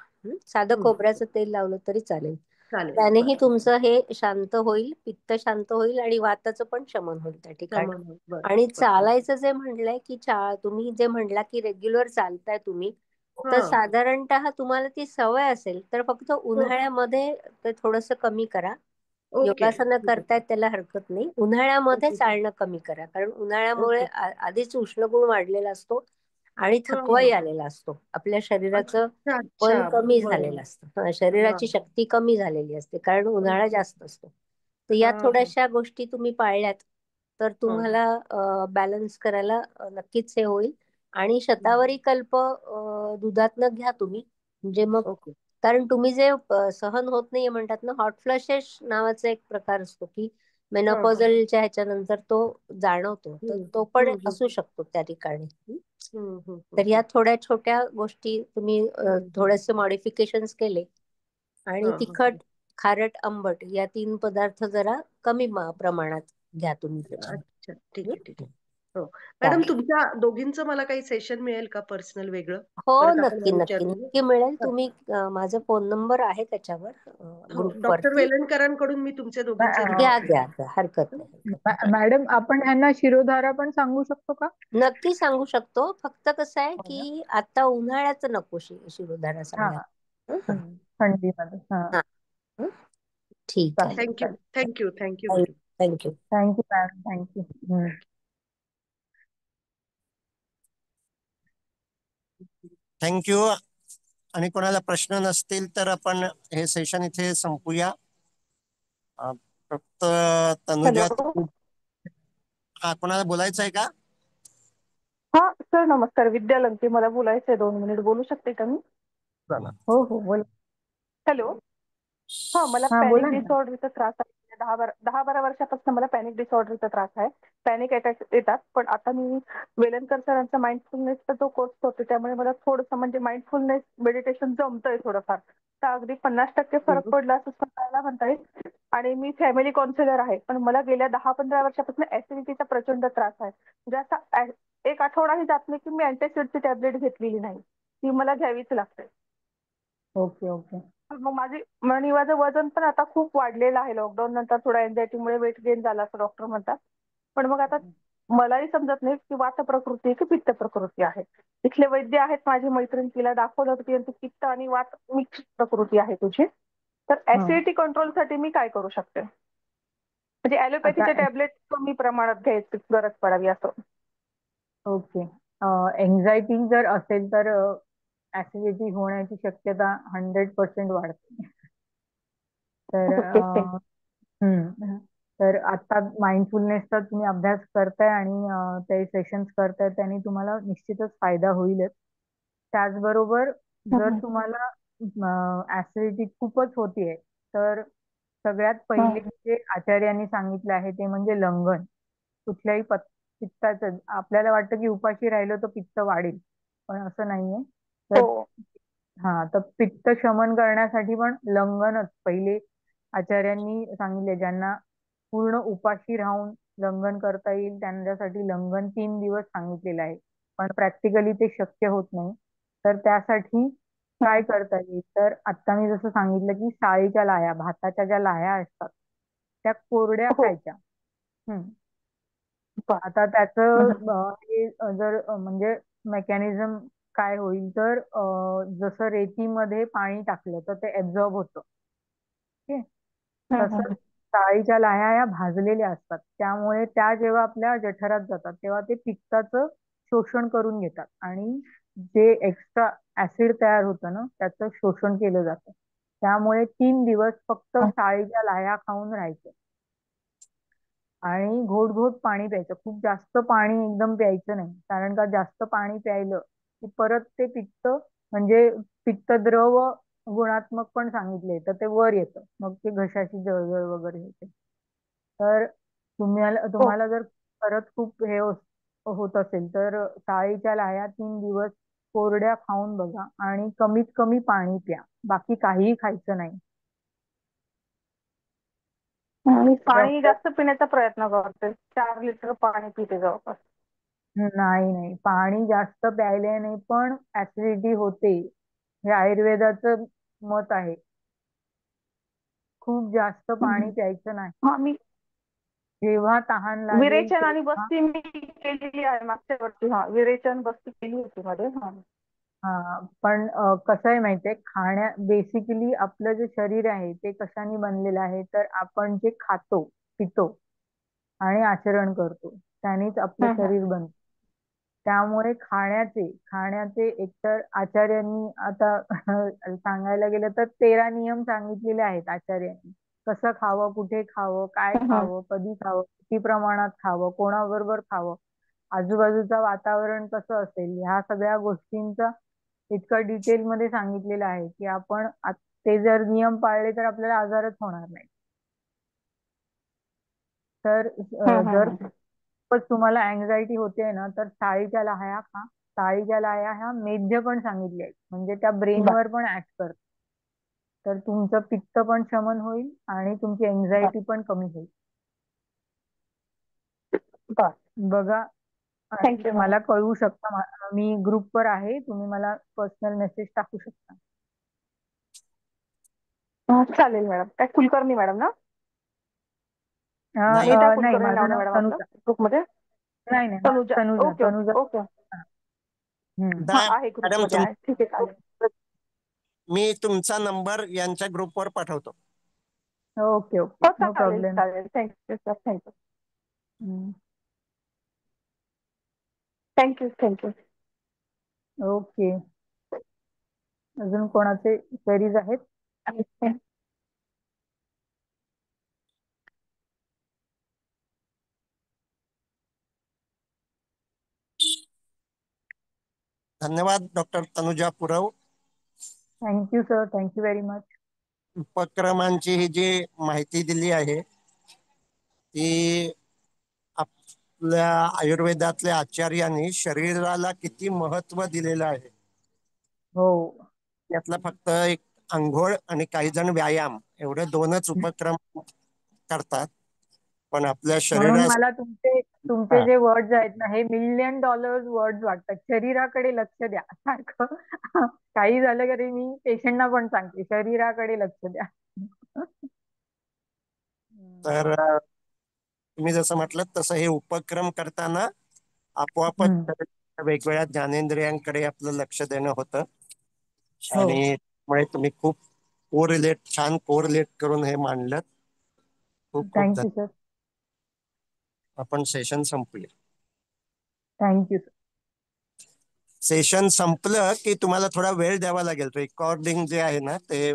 साधं हम्म खोबऱ्याचं तेल लावलं तरी चालेल. चालेल त्यानेही बरं. तुमचं हे शांत होईल, पित्त शांत होईल आणि वाताचं पण शमन होईल त्या ठिकाणी. बरं आणि बरं. चालायचं जे म्हणलंय की तुम्ही जे म्हणला की रेग्युलर चालताय तुम्ही तर हा साधारणतः तुम्हाला ती सवय असेल तर फक्त हो उन्हाळ्यामध्ये ते थोडस कमी करा. ओके योगासनं करतायत त्याला हरकत नाही. उन्हाळ्यामध्ये ओके चालणं कमी करा कारण उन्हाळ्यामुळे ओके आधीच उष्णगुण वाढलेला असतो आणि हा थकवाही आलेला असतो. आपल्या शरीराचं अच्छा अच्छा मन कमी बरं झालेलं असतं. हा शरीराची शक्ती कमी झालेली असते कारण उन्हाळा जास्त असतो. तर हा या हा थोड्याशा गोष्टी तुम्ही पाळल्यात तर हा तुम्हाला बॅलन्स करायला नक्कीच हे होईल. आणि शतावरी कल्प दुधातनं घ्या तुम्ही म्हणजे मग ओके कारण तुम्ही जे सहन होत नाहीये म्हणतात ना हॉट फ्लशेस नावाचा एक प्रकार असतो की हा हा मेनोपॉझलच्या ह्याच्यानंतर तो जाणवतो तर हम्म तो पण हम्म असू शकतो त्या ठिकाणी. हम्म हम्म तर या थोड्या छोट्या गोष्टी तुम्ही हम्म थोडेसे मॉडिफिकेशन्स केले हा आणि हा तिखट खारट आंबट या 3 पदार्थ जरा कमी प्रमाणात घ्या तुम्ही अच्छा ठीक त्याच्यामध्ये. आहे ठीक आहे. हो मॅडम चालेल. तुमच्या दोघींचं मला काही सेशन मिळेल का पर्सनल वेगळं? हो परत आपण नक्की नक्की विचारतो. नक्की मिळेल. हा. तुम्ही माझा फोन नंबर आहे त्याच्यावर हो डॉक्टर ग्रुपवरती वेलणकरांकडून मी तुमच्या दोघींचे मॅ- घ्या रिपोर्ट घ्या घ्या. हरकत नाही हरकत नाही. मॅडम आपण ह्यांना शिरोधारा पण सांगू शकतो का? नक्की सांगू शकतो. फक्त कसं आहे हो ना? की आता उन्हाळ्याचं नको शिरोधारा हा सांगायला. हं, थंडीमध्ये हा हं. हं. ठीक आहे. चालेल थँक्यू चालेल. Thank you thank you very thank you. Thank you ma'am thank you. Thank you. आणि कोणाला प्रश्न नसतील तर आपण हे सेशन इथे संपूया. फक्त तनुजा हॅलो. कोणाला बोलायचं आहे का? हा सर नमस्कार. विद्या लंके. मला बोलायचं आहे 2 मिनिट. बोलू शकते का मी? चला. हो हो बोला. हॅलो. हा मला हा पॅनिक बोला ना. डिसऑर्डरचा त्रास आहे. 10-12 वर्षापासून मला पॅनिक डिसऑर्डरचा त्रास आहे. पॅनिक अटॅक येतात पण आता मी वेलणकर सरांचा माइंडफुलनेसचा जो कोर्स करते त्यामुळे मला थोडंसं म्हणजे माइंडफुलनेस मेडिटेशन जमतंय थोडंफार. तर अगदी 50% फरक पडला असं सांगायला म्हणता येईल. आणि मी फॅमिली काउन्सिलर आहे पण मला गेल्या 10-15 वर्षापासून ऍसिडिटीचा प्रचंड त्रास आहे. म्हणजे असा एक आठवडाही जात नाही की मी अँटासिडची टॅबलेट घेतलेली नाही. ती मला घ्यावीच लागते. Okay okay. मग आणि माझं वजन पण आता खूप वाढलेलं आहे. लॉकडाऊन नंतर थोडा अँझायटीमुळे वेट गेन झाला असं डॉक्टर म्हणतात. पण मग आता मलाही समजत नाही की वात प्रकृती आहे की पित्त प्रकृती आहे. इथले वैद्य आहेत माझी मैत्रीण तिला दाखवलं होतं की पित्त आणि वात मिक्स प्रकृती आहे तुझी. तर हा ऍसिडिटी कंट्रोलसाठी मी काय करू शकते? म्हणजे आता ॲलोपॅथीचे टॅबलेट कमी प्रमाणात घ्यायची गरज पडावी असं. ओके. एन्झायटी जर असेल तर ऍसिडिटी होण्याची शक्यता 100% वाढते. तर ओके. तर आता माइंडफुलनेसचा तुम्ही अभ्यास करताय आणि ते सेशन्स करताय त्याने तुम्हाला निश्चितच फायदा होईलच. त्याचबरोबर जर तुम्हाला ऍसिडिटी खूपच होतीये तर सगळ्यात पहिले जे आचार्यांनी सांगितलं आहे ते म्हणजे लंघन. कुठल्याही पित्ताचं आपल्याला वाटतं की उपाशी राहिलो तर पित्त वाढेल पण असं नाहीये. तर हो. तर पित्त शमन करण्यासाठी पण लंघनच पहिले आचार्यांनी सांगितले ज्यांना पूर्ण उपाशी राहून लंघन करता येईल त्यांच्यासाठी लंघन 3 दिवस सांगितलेलं आहे. पण प्रॅक्टिकली ते शक्य होत नाही. तर त्यासाठी काय करता येईल, तर आता मी जसं सांगितलं की शाळीच्या लाह्या, भाताच्या ज्या लाह्या असतात त्या कोरड्या हो. खायच्या. हम्म. बर. आता त्याचं हे जर म्हणजे मेकॅनिझम काय होईल, तर जसं रेतीमध्ये पाणी टाकलं तर ते ऍब्झॉर्ब होतं. ओके. तसंच डाळीच्या लाह्या या भाजलेल्या असतात, त्यामुळे त्या जेव्हा आपल्या जठरात जातात तेव्हा ते पित्ताचं शोषण करून घेतात आणि जे एक्स्ट्रा ऍसिड तयार होतं ना त्याचं शोषण केलं जातं. त्यामुळे 3 दिवस फक्त शाळेच्या लाह्या खाऊन राहायचं आणि घोट घोट पाणी प्यायचं. खूप जास्त पाणी एकदम प्यायचं नाही, कारण का जास्त पाणी प्यायलं की परत ते पित्त म्हणजे पित्तद्रव गुणात्मक पण सांगितले तर ते वर येतं, मग ते घशाची जळजळ वगैरे होते. तर तुम्हाला हो. तुम्हाला जर परत खूप हे होत असेल तर शाळेच्या लाह्या 3 दिवस कोरड्या खाऊन बघा आणि कमीत कमी पाणी प्या, बाकी काहीही खायचं नाही. मी पाणी डॉक्टर जास्त पिण्याचा प्रयत्न करते, 4 लिटर पाणी पिते जवळपास. नाही नाही, पाणी जास्त प्यायल्याने पण ऍसिडिटी होते, हे आयुर्वेदाचं मत आहे. खूप जास्त पाणी प्यायचं नाही. हा, मी जेव्हा तहान लागेल विरेचन आणि तेव्हा. बस्ती मी केलेली आहे मागच्या वर्षी. हा, विरेचन बस्ती केली होती मध्ये. हा. हा, पण कसं आहे माहितीये, बेसिकली आपलं जे शरीर आहे ते कशाने बनलेलं आहे, तर आपण जे खातो पितो आणि आचरण करतो त्यानेच आपलं शरीर बनतं. त्यामुळे खाण्याचे एकतर आचार्यांनी आता सांगायला गेलं तर 13 नियम सांगितलेले आहेत आचार्यांनी. कसं खावं, कुठे खावं, काय खावं, कधी खावं, किती प्रमाणात खावं, कोणाबरोबर खावं, आजूबाजूचं वातावरण कसं असेल, ह्या सगळ्या गोष्टींचा इतकं डिटेल मध्ये सांगितलेलं आहे की आपण ते जर नियम पाळले तर आपल्याला आजारच होणार नाही. तर जर खूपच तुम्हाला अँझायटी होते ना, तर साळीच्या लाह्या खा. साळीच्या लाह्या ह्या मेध्य पण सांगितले आहेत, म्हणजे त्या ब्रेनवर पण ऍक्ट करतात. तर तुमचं पित्त पण शमन होईल आणि तुमची अँझायटी पण कमी होईल. बघा, आणि थँक्यू मॅडम. मला कळवू शकता, मी ग्रुपवर आहे, तुम्ही मला पर्सनल मेसेज टाकू शकता. चालेल मॅडम. काय कुलकर्णी मॅडम ना? नाही नीता नाही, कुलकर्णी नाव माझं ना नाव मॅडम आपलं तनुजा. ग्रुपमध्ये? नाही नाही, Tanuja. Tanuja okay okay Tanuja. Okay. हम्म. हा, दा आहे मॅडम, ग्रुपमध्ये आहे. ठीक आहे, चालेल. मी तुमचा नंबर यांच्या ग्रुपवर पाठवतो. ओके हो, ओके, नो चालेल प्रॉब्लेम. चालेल. Thank you sir, thank you thank you. Okay. अजून कोणाचे क्वेरीज आहेत? धन्यवाद डॉक्टर तनुजा पुरव. Thank you sir, thank you very much. उपक्रमांची ही जी माहिती दिली आहे ती आपल्या आयुर्वेदातल्या आचार्यांनी शरीराला किती महत्व दिलेलं आहे. हो. त्यातला फक्त एक अंघोळ आणि काही जण व्यायाम एवढे 2च उपक्रम करतात, पण आपल्या म्हणून शरीरास मला तुमचे तुमचे जे वर्ड्स आहेत ना, हे $1,000,000 वर्ड्स वाटतात. शरीराकडे लक्ष द्या सारखं. काही झालं तरी मी पेशंटना पण सांगते, शरीराकडे लक्ष द्या. तर तुम्ही जसं म्हटलं तसं हे उपक्रम करताना आपोआपच हम्म. वेगवेगळ्या ज्ञानेंद्रियांकडे आपलं लक्ष देणं होतं हो. आणि त्यामुळे तुम्ही खूप छान कोरिलेट करून हे मांडलं. खूप खूप थँक्यू धन्यवाद. सर. आपण सेशन संपूया. Thank you sir. सेशन संपलं की तुम्हाला थोडा वेळ द्यावा लागेल. रेकॉर्डिंग जे आहे ना ते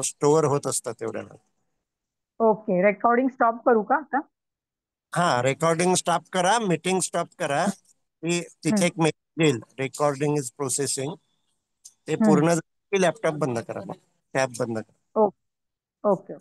स्टोअर होत असतं तेवढ्याला. ओके, रेकॉर्डिंग स्टॉप करू का आता? हा, रेकॉर्डिंग स्टॉप करा, मीटिंग स्टॉप करा. तिथे हम्म. एक मेसेज येईल, रेकॉर्डिंग इज प्रोसेसिंग. ते हम्म. पूर्ण लॅपटॉप बंद करा, मग टॅब बंद करा. Okay okay.